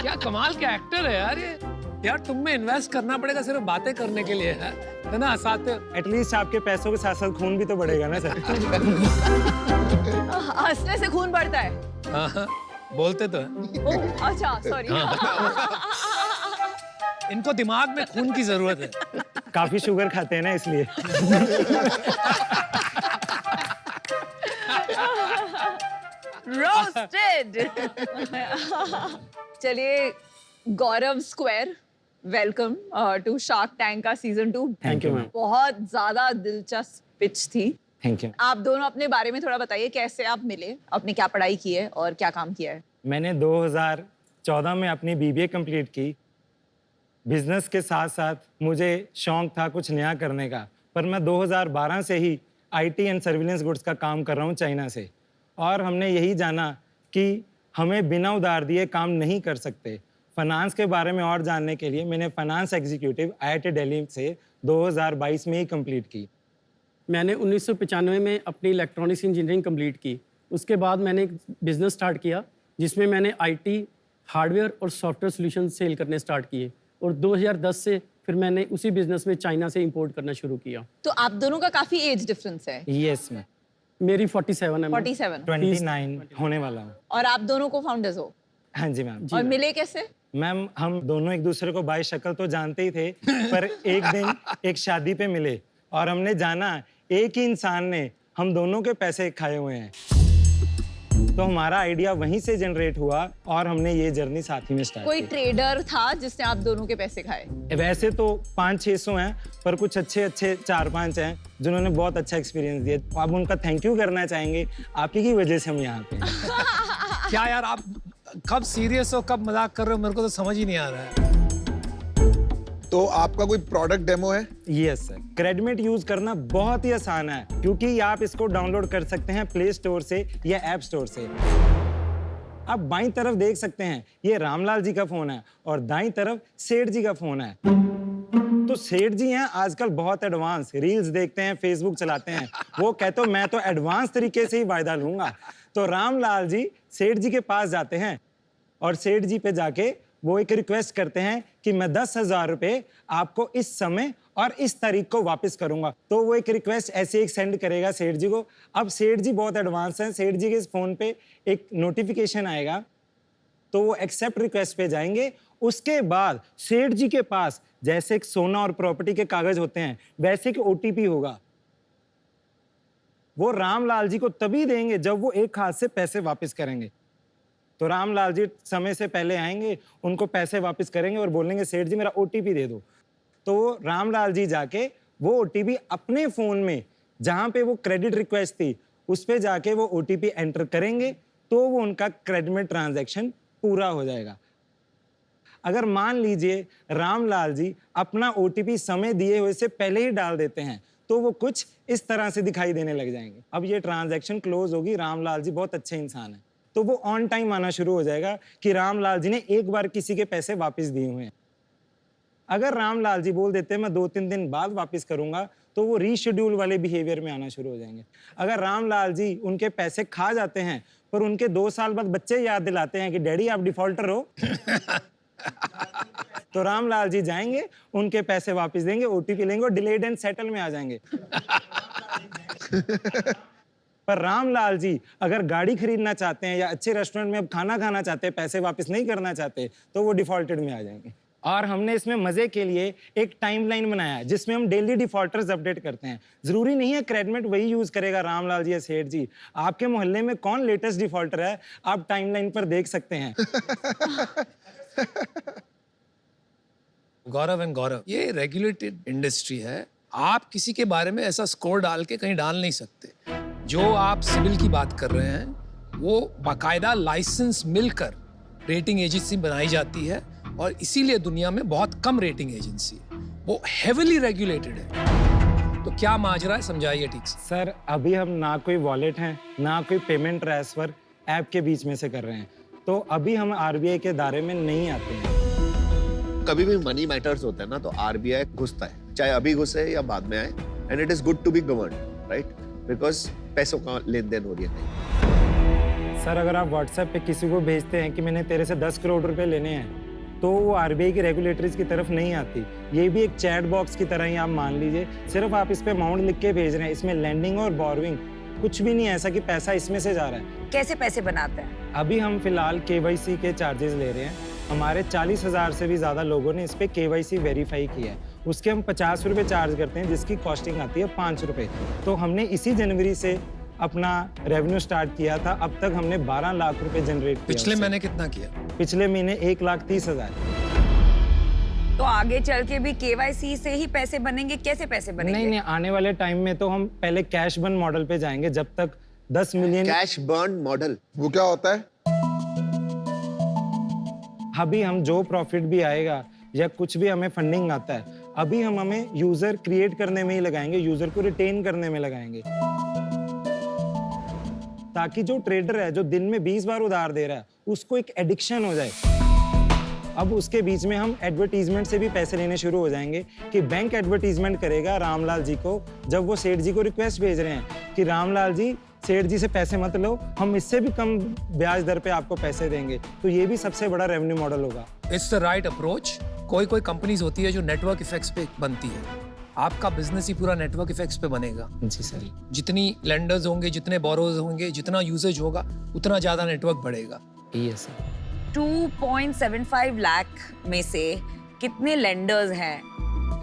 क्या कमाल का एक्टर है यार ये। यार तुम में इन्वेस्ट करना पड़ेगा सिर्फ बातें करने के लिए, है ना? हंसाते हो। एटलीस्ट आपके पैसों के साथ साथ खून भी तो बढ़ेगा ना सर। हंसने से खून बढ़ता है। हाँ, बोलते तो है। ओह, अच्छा, सॉरी। इनको दिमाग में खून की जरूरत है। काफी शुगर खाते हैं ना इसलिए। रोस्टेड। चलिए Gaurav square, welcome to Shark Tank का सीजन 2। Thank you ma'am. बहुत ज्यादा दिलचस्प पिच थी। Thank you. आप दोनों अपने बारे में थोड़ा बताइए, कैसे आप मिले, आपने क्या पढ़ाई की है और क्या काम किया है? मैंने 2014 में अपनी BBA कंप्लीट की। बिजनेस के साथ साथ मुझे शौक था कुछ नया करने का, पर मैं 2012 से ही IT एंड सर्विलेंस गुड्स का काम कर रहा हूँ चाइना से। और हमने यही जाना कि हमें बिना उधार दिए काम नहीं कर सकते। फाइनेंस के बारे में और जानने के लिए मैंने फाइनेंस एग्जीक्यूटिव IIT दिल्ली से 2022 में ही कंप्लीट की। मैंने 1995 में अपनी इलेक्ट्रॉनिक्स इंजीनियरिंग कंप्लीट की। उसके बाद मैंने एक बिजनेस स्टार्ट किया जिसमें मैंने आईटी, हार्डवेयर और सॉफ्टवेयर सॉल्यूशन सेल करने स्टार्ट किए, और 2010 से फिर मैंने उसी बिजनेस में चाइना से इंपोर्ट करना शुरू किया। तो आप दोनों का काफी एज डिफरेंस है। यस मैम, मेरी 47 है। 47 29 होने वाला हूँ। और आप दोनों को फाउंडर्स हो? हाँ जी मैम। और मिले कैसे? मैम हम दोनों एक दूसरे को बाय शक्ल तो जानते ही थे, पर एक दिन एक शादी पे मिले और हमने जाना एक ही इंसान ने हम दोनों के पैसे खाए हुए हैं, तो हमारा आइडिया वहीं से जनरेट हुआ और हमने ये जर्नी साथ ही में स्टार्ट कोई की। ट्रेडर था जिसने आप दोनों के पैसे खाए? वैसे तो 500-600 हैं, पर कुछ अच्छे 4-5 हैं जिन्होंने बहुत अच्छा एक्सपीरियंस दिया। आप उनका थैंक यू करना चाहेंगे, आप ही की वजह से हम यहाँ पे हैं। क्या यार, आप कब सीरियस हो कब मजाक कर रहे हो, मेरे को तो समझ ही नहीं आ रहा है। तो आपका कोई प्रोडक्ट डेमो है? यस सर, क्रेडमेट यूज करना बहुत ही आसान है, क्योंकि आप इसको डाउनलोड कर सकते हैं प्ले स्टोर से या ऐप स्टोर से। आप बाईं तरफ देख सकते हैं ये रामलाल जी का फोन है और दाईं तरफ सेठ जी का फोन है। तो सेठ जी हैं आजकल बहुत एडवांस, रील्स देखते हैं, फेसबुक चलाते हैं। वो कहते हो मैं तो एडवांस तरीके से ही वायदा लूंगा। तो रामलाल जी सेठ जी के पास जाते हैं और सेठ जी पे जाके वो एक रिक्वेस्ट करते हैं कि मैं 10,000 रुपए आपको इस समय और इस तारीख को वापस करूंगा। तो वो एक रिक्वेस्ट ऐसे एक सेंड करेगा सेठ जी को। अब सेठ जी बहुत एडवांस हैं, सेठ जी के इस फोन पे एक नोटिफिकेशन आएगा, तो वो एक्सेप्ट रिक्वेस्ट पे जाएंगे। उसके बाद सेठ जी के पास जैसे एक सोना और प्रॉपर्टी के कागज होते हैं, वैसे एक ओटीपी होगा। वो रामलाल जी को तभी देंगे जब वो एक हाथ से पैसे वापस करेंगे। तो रामलाल जी समय से पहले आएंगे, उनको पैसे वापस करेंगे और बोलेंगे सेठ जी मेरा ओटीपी दे दो। तो वो रामलाल जी जाके वो ओटीपी अपने फोन में जहां पे वो क्रेडिट रिक्वेस्ट थी उस पे जाके वो ओटीपी एंटर करेंगे, तो वो उनका क्रेडिट ट्रांजैक्शन पूरा हो जाएगा। अगर मान लीजिए रामलाल जी अपना ओटीपी समय दिए हुए से पहले ही डाल देते हैं, तो वो कुछ इस तरह से दिखाई देने लग जाएंगे। अब ये ट्रांजैक्शन क्लोज होगी, रामलाल जी बहुत अच्छे इंसान हैं, तो वो ऑन टाइम आना शुरू हो जाएगा कि रामलाल जी ने एक बार किसी के पैसे वापस दिए हुए हैं। अगर रामलाल जी बोल देते हैं मैं 2-3 दिन बाद वापस करूंगा, तो वो रीशेड्यूल वाले बिहेवियर में आना शुरू हो जाएंगे। अगर रामलाल जी उनके पैसे खा जाते हैं पर उनके 2 साल बाद बच्चे याद दिलाते हैं कि डैडी आप डिफॉल्टर हो, तो रामलाल जी जाएंगे, उनके पैसे वापस देंगे, ओटीपी लेंगे और डिलेड एंड सेटल में आ जाएंगे। पर रामलाल जी अगर गाड़ी खरीदना चाहते हैं या अच्छे रेस्टोरेंट में अब खाना खाना चाहते हैं, पैसे वापस नहीं करना चाहते, तो वो डिफॉल्टेड में आ जाएंगे। और हमने इसमें मजे के लिए एक टाइमलाइन बनाया जिसमें हम डेली डिफॉल्टर्स अपडेट करते हैं। जरूरी नहीं है क्रेडिट वही यूज करेगा रामलाल जी या सेठ जी, आपके मोहल्ले में कौन लेटेस्ट डिफॉल्टर है आप टाइमलाइन पर देख सकते हैं। गौरव एंड गौरव, ये रेगुलेटेड इंडस्ट्री है, आप किसी के बारे में ऐसा स्कोर डाल के कहीं डाल नहीं सकते। जो आप सिविल की बात कर रहे हैं वो बाकायदा लाइसेंस मिलकर रेटिंग एजेंसी बनाई जाती है, और इसीलिए दुनिया में बहुत कम रेटिंग एजेंसी है, वो हेविली रेगुलेटेड है। तो क्या माजरा है, समझाइए ठीक से। सर अभी हम ना कोई वॉलेट है ना कोई पेमेंट ट्रांसफर ऐप के बीच में से कर रहे हैं, तो अभी हम आरबीआई के दायरे में नहीं आते हैं। कभी भी मनी मैटर्स होता है ना, तो आरबीआई घुसता है, चाहे अभी घुसे या बाद में आए, and it is good to be governed, right, because पैसों का लेन देन हो रही है। सर अगर आप व्हाट्सएप पे किसी को भेजते हैं कि मैंने तेरे से 10 करोड़ रुपए लेने हैं, तो वो आरबीआई की रेगुलेटरीज की तरफ नहीं आती। ये भी एक चैट बॉक्स की तरह ही आप मान लीजिए, सिर्फ आप इस पे अमाउंट लिख के भेज रहे हैं, इसमें लैंडिंग और बोरोइंग कुछ भी नहीं है ऐसा कि पैसा इसमें से जा रहा है। कैसे पैसे बनाते हैं? अभी हम फिलहाल केवाईसी के चार्जेस ले रहे हैं। हमारे 40,000 से भी ज्यादा लोगों ने इस पे केवाईसी वेरीफाई किया है, उसके हम 50 रुपए चार्ज करते हैं, जिसकी कॉस्टिंग आती है 5 रुपए। तो हमने इसी जनवरी से अपना रेवेन्यू स्टार्ट किया था, अब तक हमने 12 लाख रुपए जनरेट किया। पिछले महीने कितना किया? पिछले महीने 1,30,000। तो आगे चल के भी केवाईसी से ही पैसे बनेंगे? कैसे पैसे बनेंगे? नहीं, आने वाले टाइम में तो हम पहले कैश बर्न मॉडल पे जाएंगे, जब तक 10 मिलियन। कैश बर्न मॉडल वो क्या होता है? अभी हम जो प्रॉफिट भी आएगा या कुछ भी हमें फंडिंग आता है, अभी हम हमें यूजर क्रिएट करने में ही लगाएंगे, यूजर को रिटेन करने में लगाएंगे, ताकि जो ट्रेडर है जो दिन में 20 बार उधार दे रहा है उसको एक एडिक्शन हो जाए। अब उसके बीच में हम एडवर्टीजमेंट से भी पैसे लेने शुरू हो जाएंगे कि बैंक एडवर्टीजमेंट करेगा रामलाल जी को, जब वो सेठ जी को रिक्वेस्ट भेज रहे हैं कि रामलाल जी सेठ जी से पैसे मत लो, हम इससे भी कम ब्याज दर पे आपको पैसे देंगे। तो ये भी सबसे बड़ा रेवेन्यू मॉडल होगा। It's the right approach. कोई कंपनीज होती है जो नेटवर्क इफेक्ट्स पे बनती है, आपका बिजनेस ही पूरा नेटवर्क इफेक्ट्स पे बनेगा। जी सर। जितनी लेंडर्स होंगे, जितने बोरोज होंगे, जितना यूसेज होगा, उतना ज्यादा नेटवर्क बढ़ेगा। Yes sir. 2.75 लाख में से कितने लेंडर्स हैं?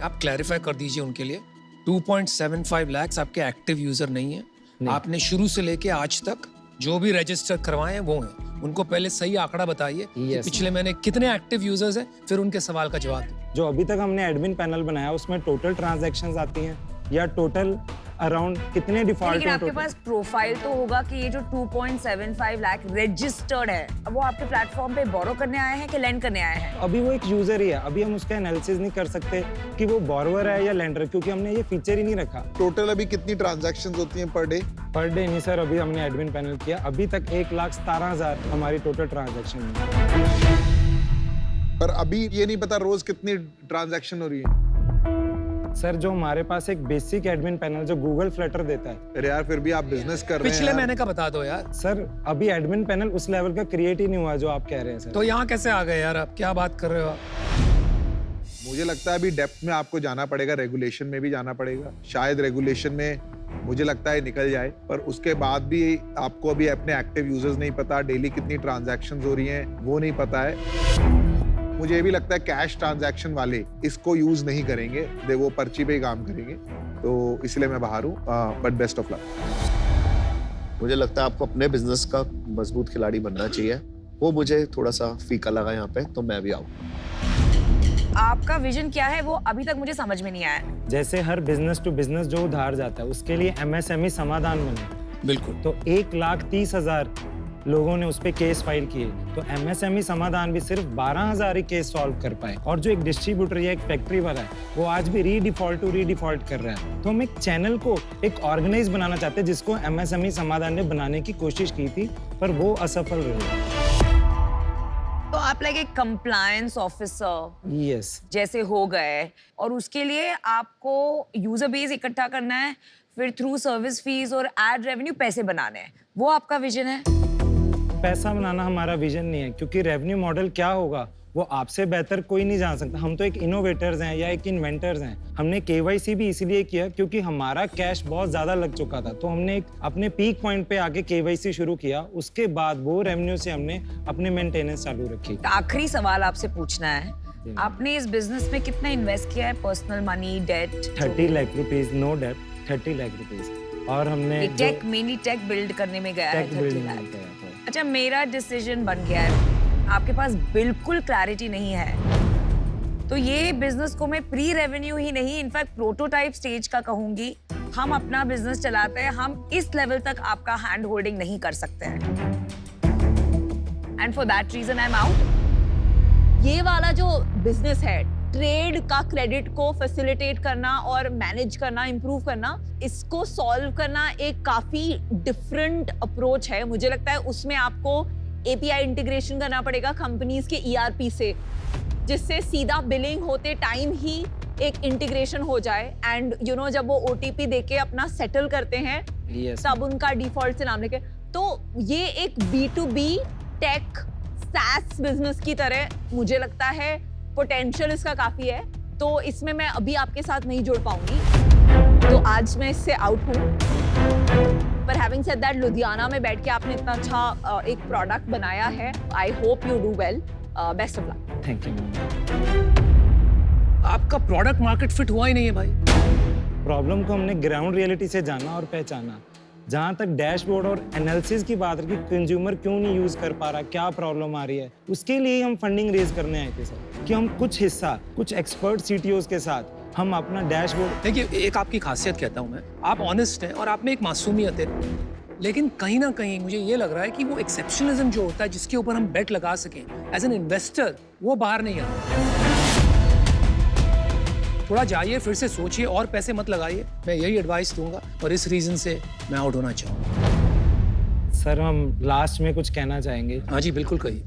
आप क्लैरिफाई कर दीजिए उनके लिए। 2.75 लाख आपके एक्टिव यूजर नहीं है। आपने शुरू से लेके आज तक जो भी रजिस्टर करवाए हैं वो हैं। उनको पहले सही आंकड़ा बताइए कि पिछले महीने कितने एक्टिव यूजर्स हैं, फिर उनके सवाल का जवाब दो। जो अभी तक हमने एडमिन पैनल बनाया उसमें टोटल ट्रांजैक्शंस आती हैं या टोटल अराउंड कितने डिफॉल्ट। लेकिन आपके पास प्रोफाइल तो होगा कि ये जो 2.75 लाख रजिस्टर्ड है, वो आपके प्लेटफॉर्म पे बोरो करने आए हैं कि लेंड करने आए हैं? अभी वो एक यूजर ही है, अभी हम उसका एनालिसिस नहीं कर सकते कि वो बोरोवर है या लेंडर, क्योंकि हमने ये फीचर ही नहीं रखा। टोटल अभी कितनी ट्रांजैक्शंस होती हैं पर डे? पर डे नहीं सर, अभी हमने एडमिन पैनल किया, अभी तक 1,17,000 हमारी टोटल ट्रांजैक्शन है। पर अभी ये नहीं पता रोज कितनी ट्रांजैक्शन हो रही है। सर जो हमारे पास एक बेसिक एडमिन पैनल जो गूगल फ्लटर देता है। अरे यार फिर भी आप बिजनेस कर रहे हैं। पिछले महीने का बता दो यार। सर अभी एडमिन पैनल उस लेवल का क्रिएट ही नहीं हुआ जो आप कह रहे हैं सर। तो यहाँ कैसे आ गए यार, आप क्या बात कर रहे हो आप? मुझे लगता है अभी डेप्थ में आपको जाना पड़ेगा, रेगुलेशन में भी जाना पड़ेगा। शायद रेगुलेशन में मुझे लगता है निकल जाए, पर उसके बाद भी आपको अभी अपने एक्टिव यूजर्स नहीं पता, डेली कितनी ट्रांजैक्शंस हो रही हैं वो नहीं पता है। मुझे भी लगता है कैश ट्रांजैक्शन वाले इसको यूज नहीं करेंगे, वो पर्ची पे ही काम करेंगे, तो इसलिए मैं बाहर हूँ। But best of luck. मुझे लगता है आपको अपने बिजनेस का मजबूत खिलाड़ी बनना चाहिए। वो मुझे थोड़ा सा फीका लगा यहाँ पे, तो मैं भी आऊँ। आपका विजन क्या है वो अभी तक मुझे समझ में नहीं आया। जैसे हर बिजनेस टू बिजनेस जो उधार जाता है उसके लिए MSME समाधान बने। बिल्कुल। तो 1,30,000 लोगों ने उस पे केस फाइल किए, तो MSME समाधान भी सिर्फ 12,000 ही केस सॉल्व कर पाए। और जो एक डिस्ट्रीब्यूटर या एक फैक्ट्री वाला है वो आज भी रीडिफॉल्ट कर रहा है। तो हम एक चैनल को एक ऑर्गेनाइज बनाना चाहते हैं जिसको MSME समाधान ने बनाने की कोशिश की थी, पर वो असफल रहे। तो आप लाइक एक कंप्लायंस ऑफिसर यस जैसे हो गए, और उसके लिए आपको यूजर बेस इकट्ठा करना है, फिर थ्रू सर्विस फीस और एड रेवेन्यू पैसे बनाने हैं, वो आपका विजन है? पैसा बनाना हमारा विजन नहीं है, क्योंकि रेवेन्यू मॉडल क्या होगा वो आपसे बेहतर कोई नहीं जान सकता। हम तो एक इनोवेटर्स हैं या एक इन्वेंटर्स हैं। हमने KYC भी इसलिए किया क्योंकि हमारा कैश बहुत ज्यादा लग चुका था, तो हमने एक अपने पीक पॉइंट पे आके KYC शुरू किया। उसके बाद वो रेवेन्यू से हमने अपने मेंटेनेंस चालू रखी। आखिरी सवाल आपसे पूछना है, आपने इस बिजनेस में कितना इन्वेस्ट किया है? Personal money, debt? 30 lakh rupees, no debt, 30 lakh rupees. और हमने टेक मेनली टेक बिल्ड करने में गया है 30 लाख। अच्छा, मेरा डिसीजन बन गया है, आपके पास बिल्कुल क्लैरिटी नहीं है, तो ये बिजनेस को मैं प्री रेवेन्यू ही नहीं, इनफैक्ट प्रोटोटाइप स्टेज का कहूंगी। हम अपना बिजनेस चलाते हैं, हम इस लेवल तक आपका हैंड होल्डिंग नहीं कर सकते हैं, and for that reason I am out. ये वाला जो बिजनेस है, ट्रेड का क्रेडिट को फैसिलिटेट करना और मैनेज करना, इंप्रूव करना, इसको सॉल्व करना एक काफी डिफरेंट अप्रोच है। मुझे लगता है उसमें आपको API इंटीग्रेशन करना पड़ेगा कंपनीज के ERP से, जिससे सीधा बिलिंग होते टाइम ही एक इंटीग्रेशन हो जाए, एंड यू नो जब वो OTP देके अपना सेटल करते हैं तब उनका डिफॉल्ट से नाम लेके, तो ये एक B2B टेक SaaS बिजनेस की तरह मुझे लगता है पोटेंशियल इसका काफी है। तो इसमें मैं अभी आपके साथ नहीं जुड़ पाऊंगी, तो आज मैं इससे आउट हूँ। पर हैविंग सेड दैट, लुधियाना में बैठ के आपने इतना अच्छा एक प्रोडक्ट बनाया है। I hope you do well, best of luck. Thank you. आपका प्रोडक्ट मार्केट फिट हुआ ही नहीं है भाई। प्रॉब्लम को हमने ग्राउंड रियलिटी से जाना और पहचाना। जहाँ तक डैशबोर्ड और एनालिसिस की बात रही, कंज्यूमर क्यों नहीं यूज कर पा रहा, क्या प्रॉब्लम आ रही है, उसके लिए हम फंडिंग रेज करने आए थे सर, कि हम कुछ हिस्सा कुछ एक्सपर्ट CTOs के साथ हम अपना डैशबोर्ड। देखिए, एक आपकी खासियत कहता हूँ मैं, आप ऑनेस्ट हैं और आप में एक मासूमियत है, लेकिन कहीं ना कहीं मुझे ये लग रहा है कि वो एक्सेप्शनलिज्म जो होता है जिसके ऊपर हम बेट लगा सकें एज एन इन्वेस्टर, वो बाहर नहीं आता। थोड़ा जाइए, फिर से सोचिए और पैसे मत लगाइए, मैं यही एडवाइस दूंगा, और इस रीजन से मैं आउट होना चाहूँगा। सर हम लास्ट में कुछ कहना चाहेंगे। हाँ जी बिल्कुल कहिए।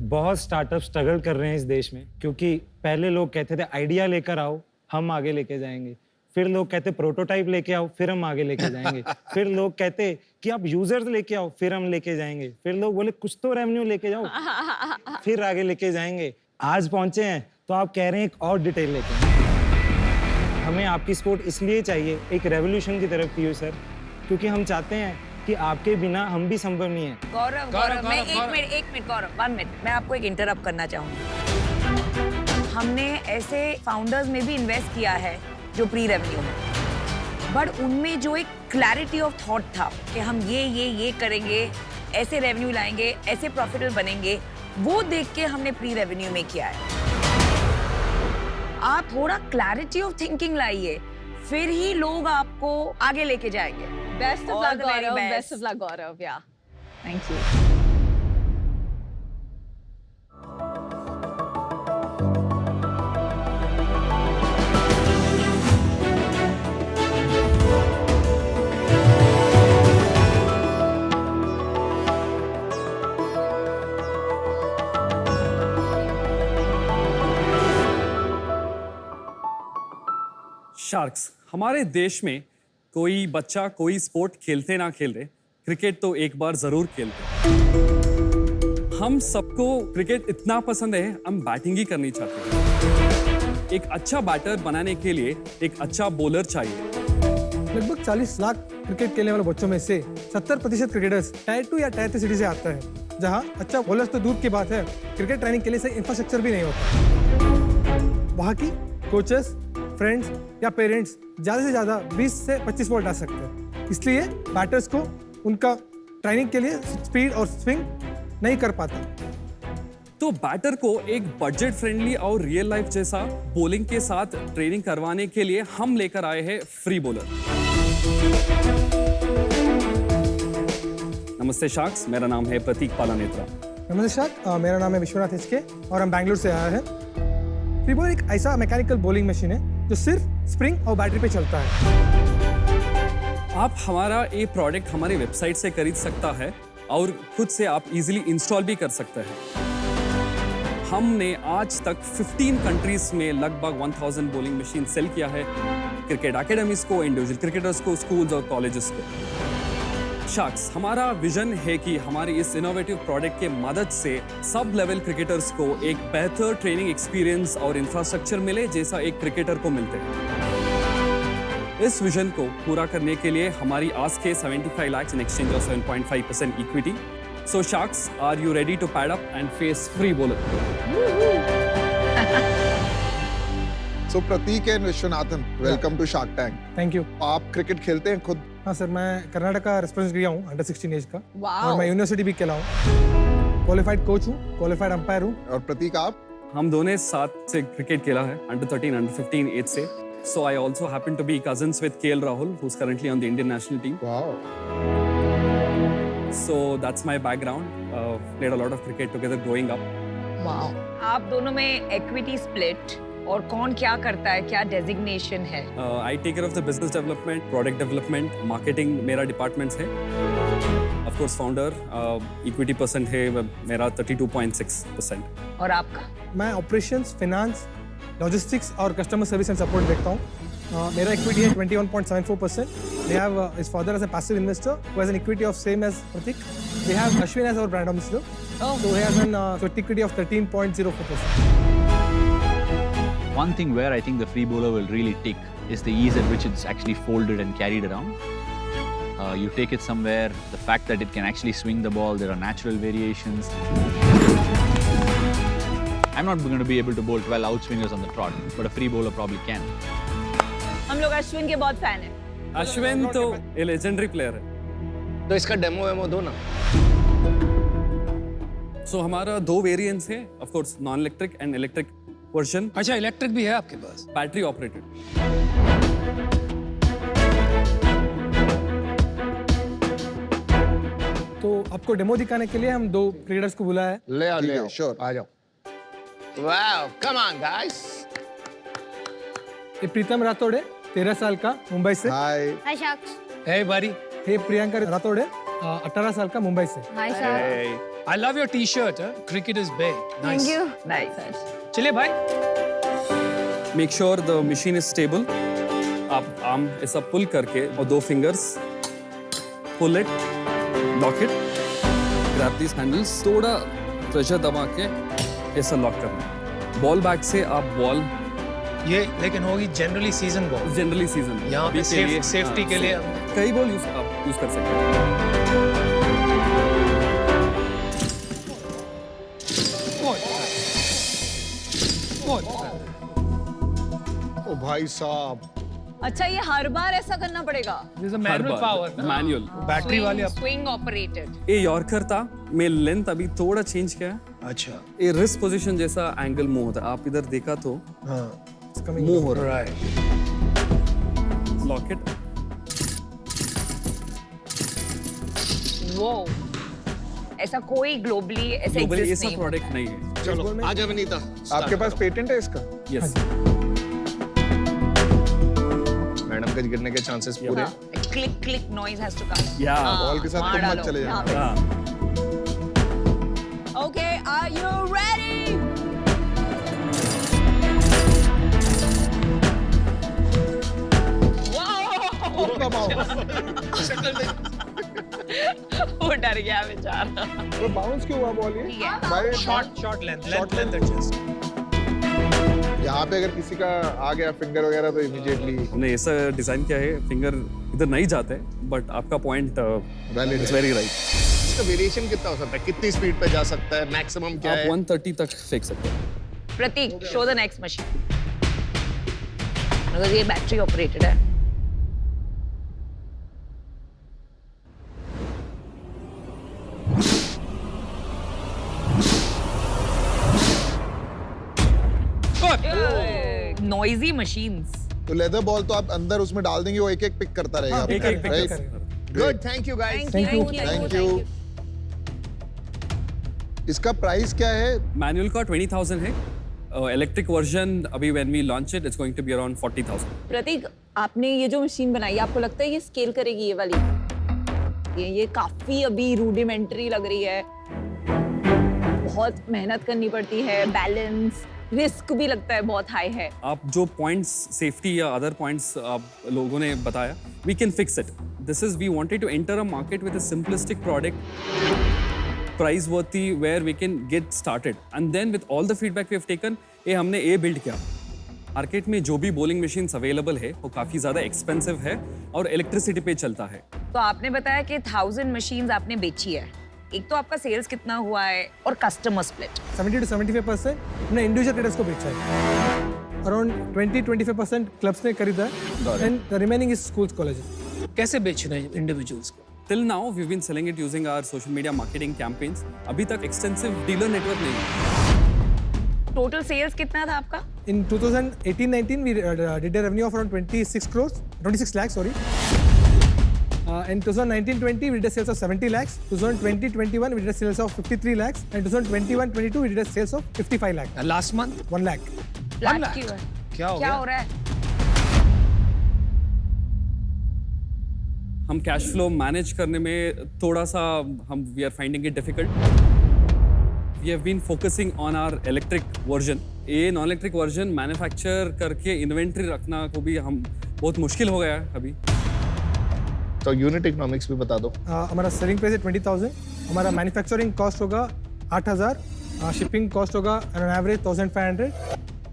बहुत स्टार्टअप स्ट्रगल कर रहे हैं इस देश में, क्योंकि पहले लोग कहते थे आइडिया लेकर आओ, हम आगे लेके जाएंगे। फिर लोग कहते प्रोटोटाइप लेके आओ, फिर हम आगे लेके जाएंगे। फिर लोग कहते कि आप यूजर्स लेके आओ, फिर हम लेके जाएंगे। फिर लोग बोले कुछ तो रेवेन्यू लेके जाओ, फिर आगे लेके जाएंगे। आज पहुंचे हैं तो आप कह रहे हैं एक और डिटेल लेके आएं। हमें आपकी सपोर्ट इसलिए चाहिए एक रेवोल्यूशन की तरफ पीयूष सर, क्योंकि हम चाहते हैं कि आपके बिना हम भी संभव नहीं है। गौरव, मैं एक मिनट गौरव, 1 मिनट, मैं आपको एक इंटरप्ट करना चाहूंगी। हमने ऐसे फाउंडर्स में भी इन्वेस्ट किया है जो प्री रेवेन्यू है, बट उनमें जो एक क्लैरिटी ऑफ थॉट था कि हम ये करेंगे, ऐसे रेवेन्यू लाएंगे, ऐसे प्रॉफिटेबल बनेंगे, वो देख के हमने प्री रेवेन्यू में किया है। आप थोड़ा क्लैरिटी ऑफ थिंकिंग लाइए, फिर ही लोग आपको आगे लेके जाएंगे। Best of All luck the very Gaurav, best. Best of luck Gaurav, yeah thank you. Sharks, हमारे देश में कोई बच्चा कोई स्पोर्ट खेलते ना खेलते, क्रिकेट तो एक बार जरूर खेलते। हम सबको क्रिकेट इतना पसंद है, हम बैटिंग ही करनी चाहते हैं। एक अच्छा बैटर बनाने के लिए एक अच्छा बॉलर चाहिए। लगभग 40 लाख क्रिकेट खेलने वाले बच्चों में से 70% क्रिकेटर्स टायर 2 या टायर 3 सिटी से आता है, जहां अच्छा बॉलर्स तो दूर की बात है, क्रिकेट ट्रेनिंग के लिए सही इंफ्रास्ट्रक्चर भी नहीं होता। वहाँ की कोचेस, फ्रेंड्स या पेरेंट्स ज़्यादा से ज़्यादा 20 से 25 बॉल डाल सकते हैं, इसलिए बैटर्स को उनका ट्रेनिंग के लिए स्पीड और स्विंग नहीं कर पाता। तो बैटर को एक बजट फ्रेंडली और रियल लाइफ जैसा बॉलिंग के साथ ट्रेनिंग करवाने के लिए हम लेकर आए हैं फ्री बॉलर। नमस्ते शार्क्स, मेरा नाम है प्रतीक पालानेत्रा। नमस्ते शार्क, मेरा नाम है विश्वनाथ एचके और हम बैंगलोर से आया है। फ्री बॉलर एक ऐसा मैकेनिकल बॉलिंग मशीन है जो सिर्फ स्प्रिंग और बैटरी पे चलता है। आप हमारा ये प्रोडक्ट हमारी वेबसाइट से खरीद सकता है और खुद से आप इजीली इंस्टॉल भी कर सकते हैं। हमने आज तक 15 कंट्रीज में लगभग 1000 बॉलिंग मशीन सेल किया है, क्रिकेट एकेडमीज को, इंडिविजुअल क्रिकेटर्स को, स्कूल्स और कॉलेजेस को। शार्क्स, हमारा विजन है कि हमारी इस इनोवेटिव प्रोडक्ट के मदद से सब लेवल क्रिकेटर्स को एक बेहतर ट्रेनिंग एक्सपीरियंस और इंफ्रास्ट्रक्चर मिले जैसा एक क्रिकेटर को मिलते हैं। इस विजन को पूरा करने के लिए हमारी आस्क है 75 lakhs in exchange of 7.5% equity. So Sharks, are you ready to pad up and face free bowler? So Prateek and Vishwanathan, welcome to Shark Tank. Thank you. आप क्रिकेट खेलते हैं खुद? हाँ सर, मैं कर्नाटक का रिप्रेजेंट हूँ under 16 as का। Wow. और मैं यूनिवर्सिटी भी खेला हूँ, क्वालिफाइड कोच हूँ, क्वालिफाइड अंपायर हूँ। और प्रतीक आप? हम दोनों साथ से क्रिकेट खेला है, अंडर 13, अंडर 15 एज से। So I also happen to be cousins with KL Rahul, who's currently on the Indian national team. Wow. So that's my background. Played a lot of cricket together growing up. Wow, आप दोनों में equity split और कौन क्या करता है, क्या designation है? I take care of the business development, product development, marketing मेरा departments है। Of course founder, equity percent है मेरा 32.6%। और आपका? मैं ऑपरेशंस, फाइनेंस, लॉजिस्टिक्स और कस्टमर सर्विस एंड सपोर्ट देखता हूँ। मेरा इक्विटी है 21.74%। They have his father as a passive investor who has an equity of same as Pratik. We have Ashwin as our brand ambassador. So he has an equity of 13.04%. One thing where I think the free bowler will really tick is the ease at which it's actually folded and carried around. You take it somewhere, the fact that it can actually swing the ball, there are natural variations. I'm not going to be able to bowl 12 outswingers on the trot, but a free bowler probably can. हम लोग अश्विन के बहुत fan हैं। अश्विन तो ये legendary player है। तो इसका डेमो वेमो दो ना। So हमारा 2 वेरिएंट्स हैं, of course non electric and electric version. अच्छा, इलेक्ट्रिक भी है आपके पास? Battery operated. तो आपको डेमो दिखाने के लिए हम 2 क्रिकेटर्स को बुलाया है। ले आओ, श्योर, आ जाओ। Wow, come on guys. ये प्रीतम राठौड़ है, 13 साल का, मुंबई से। हाय। हाय शार्क्स। Hey buddy, ये प्रियंका राठौड़ है, 18 साल का, मुंबई से। Hi sharks. I love your T-shirt. Cricket is big. Nice. Thank you. Nice. चलिए भाई। Make sure the machine is stable. आप आर्म ऐसा पुल करके और 2 fingers pull it, lock it, grab this handles, थोड़ा प्रेशर दबा के ऐसा लॉक करना। बॉल बैक से आप बॉल ये लेकिन होगी generally season ball, generally season यहाँ पे सेफ्टी के लिए कई बॉल आप यूज कर सकते हैं। ओ भाई साहब, अच्छा ये हर बार ऐसा करना पड़ेगा? मैनुअल पावर, मैनुअल बैटरी वाले स्विंग ऑपरेटेड। ये यॉर्कर था, मैं लेंथ अभी थोड़ा चेंज किया है। अच्छा, ये रिस्ट पोजीशन जैसा एंगल मूव होता है, आप इधर देखा तो हाँ मूव हो रहा राइट। है। लॉक इट, वो ऐसा कोई ग्लोबली ऐसा ग्लोबली एग्जिस्ट ऐसा नहीं प्रोडक्ट नहीं है। चलो आजा विनीता, आपके पास पेटेंट है इसका? यस, मैडम के गिरने के चांसेस पूरे। Click click noise has to come. या बॉल के साथ तुम मत चले जाना। Okay, are you ready? वो डर गया बेचारा। तो बाउंस क्यों हुआ बॉल ये? ठीक है। भाई शॉर्ट लेंथ एडजस्ट। यहाँ पे अगर किसी का आ गया फिंगर वगैरह तो इमीडिएटली हमने ऐसा डिजाइन किया है, फिंगर इधर नहीं जाते, बट आपका point valid is very right. इसका वेरिएशन कितना हो सकता है? कितनी स्पीड पे जा सकता है? मैक्सिमम क्या आप है? 130 तक फेंक सकते हैं। प्रतीक, शो द नेक्स्ट मशीन। अगर ये बैटरी ऑपरेटेड है। Noisy machines. तो लेदर बॉल तो आप अंदर उसमें डाल देंगे, वो एक एक पिक करता रहेगा। एक एक pick Right? Good, thank you guys. Thank you. इसका प्राइस क्या है? मैनुअल का 20,000 है, इलेक्ट्रिक वर्जन अभी when we launch it it's going to be around 40,000। Pratik, आपने ये जो मशीन बनाई है, आपको लगता है ये स्केल करेगी ये वाली? ये काफी अभी रूडिमेंटरी लग रही है, बहुत मेहनत करनी पड़ती है, बैलेंस, रिस्क भी लगता है बहुत हाई है। आप जो पॉइंट्स सेफ्टी या अदर पॉइंट्स आप लोगों ने बताया, we can fix it. This is we wanted to enter a market with a simplistic product, price worthy, where we can get started, and then with all the feedback we have taken, ये हमने ये build किया। Market में जो भी bowling machines available है वो काफ़ी ज़्यादा एक्सपेंसिव है और इलेक्ट्रिसिटी पे चलता है। तो आपने बताया कि 1000 मशीन्स आपने बेची है। एक तो आपका सेल्स कितना हुआ है और कस्टमर स्प्लिट? 70 to 75% हमने इंडिविजुअल ट्रेडर्स को बेचा है। अराउंड 20-25% क्लब्स ने खरीदा है and the remaining is schools colleges. कैसे बेच रहे हैं इंडिविजुअल्स को? Till now, we've been selling it using our social media marketing campaigns. अभी तक extensive dealer network नहीं है। टोटल सेल्स कितना था आपका? In 2018-19 we did a revenue of around 26 lakhs, sorry. In 2019-20 we did a sales of 70 lakhs. 2020-21 we did a sales of 53 lakhs. And 2021-22 we did a sales of 55 lakhs. Last month 1 lakh. Flat क्यों है? क्या हो क्या गया? हो रहा है? हम कैश फ्लो मैनेज करने में थोड़ा सा हम we are finding it difficult. We have been focusing on our electric version. ये नॉन इलेक्ट्रिक वर्जन मैन्युफैक्चर करके इन्वेंट्री रखना को भी हम बहुत मुश्किल हो गया है अभी। तो यूनिट इकोनॉमिक्स भी बता दो। हमारा सेलिंग प्राइस है 20,000. हमारा मैन्युफैक्चरिंग कॉस्ट होगा 8,000. शिपिंग कॉस्ट होगा on average 1,500.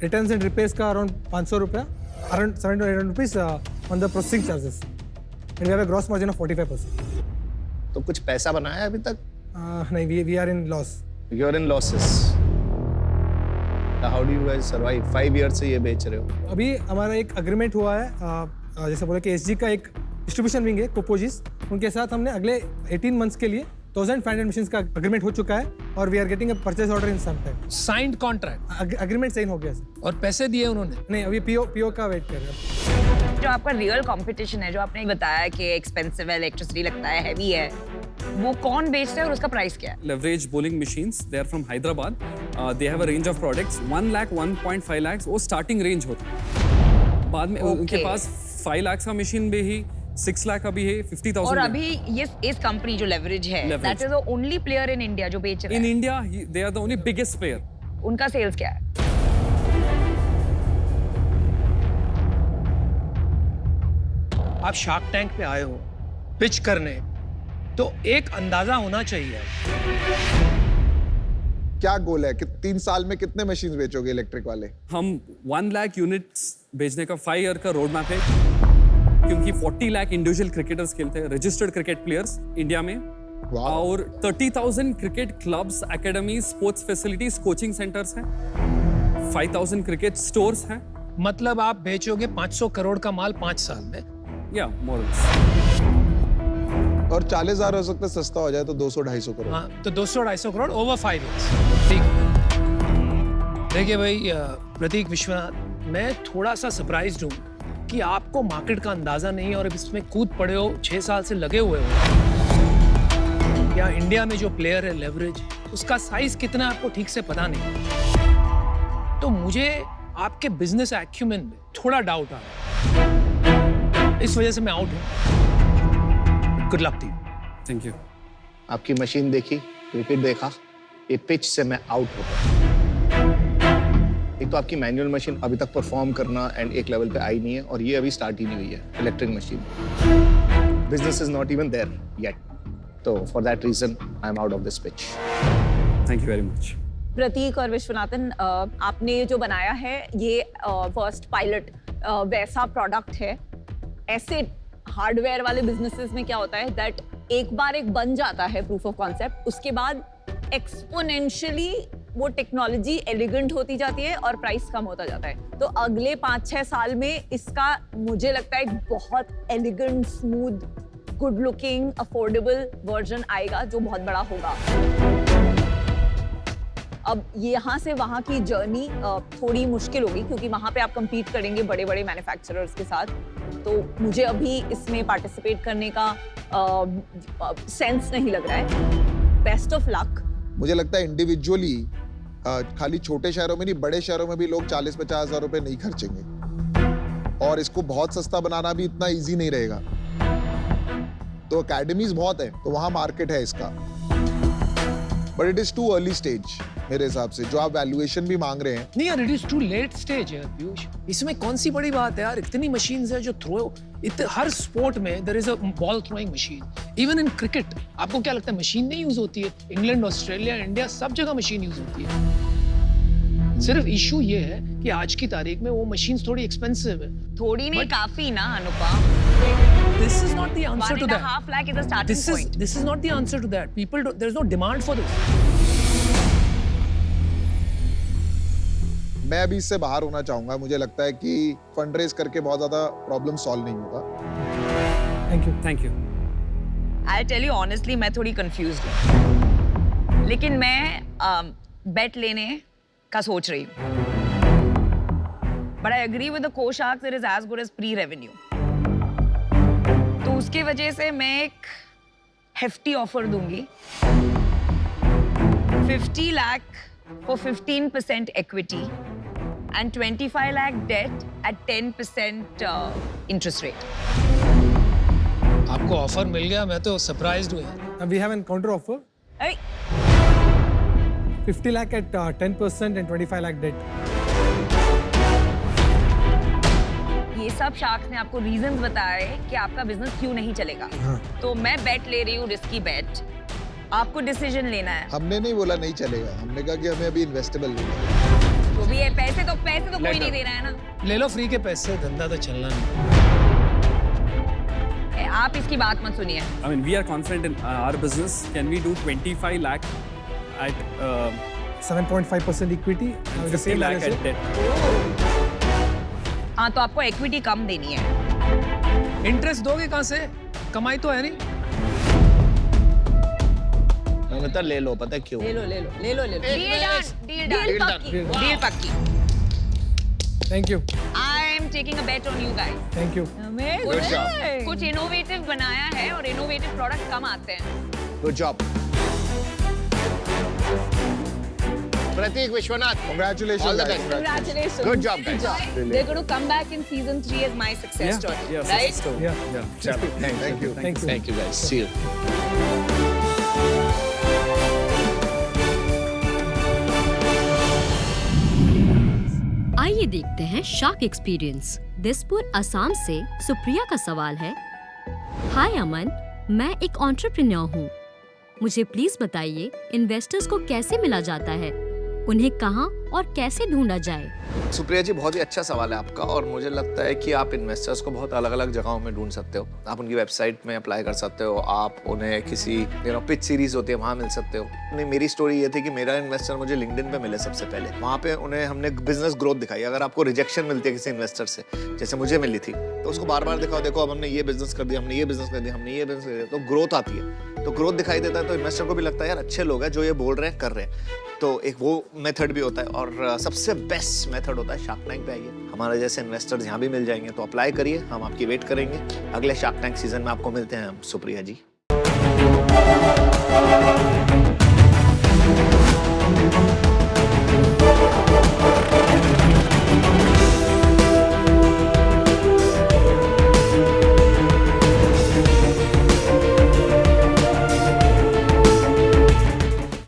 Returns and repairs का अराउंड 500 रुपया, around 700 to 800 rupees on the processing charges. And we have a gross margin of 45%. तो कुछ पैसा बनाया है अभी तक? नहीं, we are in loss. You are in losses. How do you guys survive? 5 years से ये बेच रहे हो। अभी हमारा एक एग्रीमेंट हुआ है, जैसे बोले कि एसजी का एक डिस्ट्रीब्यूशन विंग है कोपोजिस, उनके साथ हमने अगले 18 मंथ्स के लिए 1,500 मशीन्स का एग्रीमेंट हो चुका है और we are getting a purchase order in some time. Signed contract, agreement sign हो गया सर. और पैसे दिए उन्होंने? नहीं, अभी पीओ का वेट कर रहे हैं. जो आपका रियल कंपटीशन है, जो आपने बताया कि एक्सपेंसिव है, इलेक्ट्रिसिटी लगता है, हैवी है, वो कौन बेचता है और उसका प्राइस क्या है? Leverage bowling machines, they are from Hyderabad. They have a range of products. 1 lakh, 1.5 lakhs, वो starting range होता है. बाद में उनके पास 5 lakhs का मशीन भी ही, 6 लाख अभी है, 50,000. और अभी ये इस कंपनी जो लेवरेज है, that is the only player in India जो बेच रहा है. In India, they are the only biggest player. उनका सेल्स क्या है? आप शार्क टैंक पे आए हो पिच करने, तो एक अंदाजा होना चाहिए। क्या गोल है कि 3 साल में कितने मशीन बेचोगे इलेक्ट्रिक वाले? हम 1 लाख यूनिट्स बेचने का 5 ईयर का रोड मैप है, क्योंकि 40 लाख इंडिविजुअल क्रिकेटर्स खेलते हैं, रजिस्टर्ड क्रिकेट प्लेयर्स इंडिया में, और 30,000 cricket clubs, academies, sports facilities, coaching centres हैं, 5,000 क्रिकेट स्टोर्स हैं। मतलब आप बेचोगे 500 करोड़ का माल 5 साल में? या मोर और और 40,000 हो सकता है सस्ता हो जाए तो 200-250 करोड़। हाँ, तो 200-250 करोड़ ओवर 5 इयर्स। ठीक। देखिए भाई प्रतीक विश्वनाथ, मैं थोड़ा सा सरप्राइज्ड हूँ कि आपको मार्केट का अंदाजा नहीं और इसमें कूद पड़े हो, 6 साल से लगे हुए हो। या इंडिया में जो प्लेयर है लेवरेज, उसका साइज कितना आपको ठीक से पता नहीं। तो मुझे आपके बिजनेस एक्यूमेन में थोड़ा डाउट आ रहा है, इस वजह से मैं आउट हूँ। Good luck to you. Thank you. आपकी मशीन देखी, क्रिकेट देखा, ये पिच से मैं आउट हो गया। एक तो आपकी मैनुअल मशीन अभी तक परफॉर्म करना एंड एक लेवल पे आई नहीं है, और ये अभी स्टार्ट ही नहीं हुई है electric machine. Business is not even there yet, तो for that reason I am out of this pitch. Thank you very much. Prateek और विश्वनाथन, आपने ये जो बनाया है ये फर्स्ट पायलट वैसा प्रोडक्ट है। ऐसे हार्डवेयर वाले बिजनेसेस में क्या होता है दैट एक बार एक बन जाता है प्रूफ ऑफ कॉन्सेप्ट, उसके बाद एक्सपोनेंशियली वो टेक्नोलॉजी एलिगेंट होती जाती है और प्राइस कम होता जाता है। तो अगले 5-6 साल में इसका मुझे लगता है एक बहुत elegant, smooth, good looking, affordable version आएगा जो बहुत बड़ा होगा। अब यहाँ से वहाँ की जर्नी थोड़ी मुश्किल होगी, क्योंकि वहाँ पे आप compete करेंगे बड़े बड़े मैन्युफैक्चरर्स के साथ। तो मुझे अभी इसमें पार्टिसिपेट करने का सेंस नहीं लग रहा है। Best of luck. मुझे लगता है इंडिविजुअली खाली छोटे शहरों में नहीं, बड़े शहरों में भी लोग 40-50 हज़ार रुपए नहीं खर्चेंगे, और इसको बहुत सस्ता बनाना भी इतना इजी नहीं रहेगा। तो अकेडमीज बहुत है, तो वहां मार्केट है इसका, but it is too early stage मेरे हिसाब से, जो आप वैल्यूएशन भी मांग रहे हैं। नहीं यार, it is too late stage यार पीयूष। इसमें कौन सी बड़ी बात है यार, इतनी मशीन्स है जो हर स्पोर्ट में there is a ball throwing machine. Even in cricket आपको क्या लगता है मशीन नहीं यूज होती है? इंग्लैंड, ऑस्ट्रेलिया, इंडिया सब जगह मशीन यूज होती है। सिर्फ इशू ये है कि आज की तारीख में वो मशीन्स थोड़ी एक्सपेंसिव है। थोड़ी नहीं, काफी ना अनुपम। This is not the answer to that. 1.5 lakh is the starting point. This is not the answer to that. There is no demand for this. मैं अभी इससे बाहर होना चाहूंगा। मुझे लगता है कि फंड रेज करके बहुत ज्यादा प्रॉब्लम सॉल्व नहीं होगा। Thank you. I'll tell you honestly, मैं थोड़ी confused हूँ, लेकिन मैं बेट लेने का सोच रही हूँ। But I agree with the co-sharks, it is as good as pre-revenue. तो उसके वजह से मैं एक hefty offer दूंगी, 50 lakh for 15% equity and 25 lakh debt at 10% interest rate. आपको ऑफर मिल गया, मैं तो सरप्राइज्ड हूँ यार। We have a counter offer. Hey. 50 lakh at 10% and 25 lakh debt. ये सब शार्क्स ने आपको रीजंस बताए कि आपका बिजनेस क्यों नहीं चलेगा। तो मैं बेट ले रही हूँ, रिस्की बेट। आपको डिसीजन लेना है। हमने नहीं बोला नहीं चलेगा, हमने कहा कि हमें अभी इन्वेस्टेबल नहीं है। जो भी है, पैसे तो कोई नहीं दे रहा है ना। ले लो फ्री के पैसे, धंधा तो चलना नहीं। आप इसकी बात मत सुनिए। I mean, we are confident in our business. Can we do 25 lakh at 7.5% equity. 50 lakh at debt? हाँ, तो आपको इक्विटी कम देनी है। इंटरेस्ट दोगे कहाँ से? कमाई तो है नहीं। नमिता ले लो, पता है क्यों? ले लो। डील पक्की। Thank you. I am taking a bet on you guys. Thank you. कुछ इनोवेटिव बनाया है और इनोवेटिव प्रोडक्ट कम आते हैं। Good job. Pratik, Vishwanath, Congratulations. all the guys. best. Congratulations. Good job, guys. They're going to come back in season 3 as my success story, right? Thank you. Thank you, guys. See you. आइए देखते हैं है shark experience. Dispur Assam से सुप्रिया का सवाल है, हाय अमन, मैं एक एंटरप्रेन्योर हूँ। मुझे प्लीज बताइए इन्वेस्टर्स को कैसे मिला जाता है, उन्हें कहाँ और कैसे ढूंढा जाए? सुप्रिया जी, बहुत ही अच्छा सवाल है आपका और मुझे लगता है कि आप इन्वेस्टर्स को बहुत अलग अलग जगहों में ढूंढ सकते हो। आप उनकी वेबसाइट में अप्लाई कर सकते हो, आप उन्हें किसी पिच सीरीज होती है वहाँ मिल सकते हो। नहीं, मेरी स्टोरी ये थी कि मेरा इन्वेस्टर मुझे लिंक्डइन पे मिले सबसे पहले। वहाँ पे उन्हें हमने बिजनेस ग्रोथ दिखाई। अगर आपको रिजेक्शन मिलती है किसी इन्वेस्टर से, जैसे मुझे मिली थी, तो उसको बार बार दिखाओ, देखो अब हमने ये बिजनेस कर दिया, हमने ये बिजनेस कर दिया, हमने ये बिजनेस कर दिया, तो ग्रोथ आती है। तो ग्रोथ दिखाई देता है तो इन्वेस्टर को भी लगता है यार अच्छे लोग हैं जो ये बोल रहे हैं कर रहे हैं। तो एक वो मेथड भी होता है और सबसे बेस्ट मेथड होता है शार्क टैंक पे आइए। हमारे जैसे इन्वेस्टर्स यहाँ भी मिल जाएंगे, तो अप्लाई करिए, हम आपकी वेट करेंगे। अगले शार्क टैंक सीजन में आपको मिलते हैं हम, सुप्रिया जी।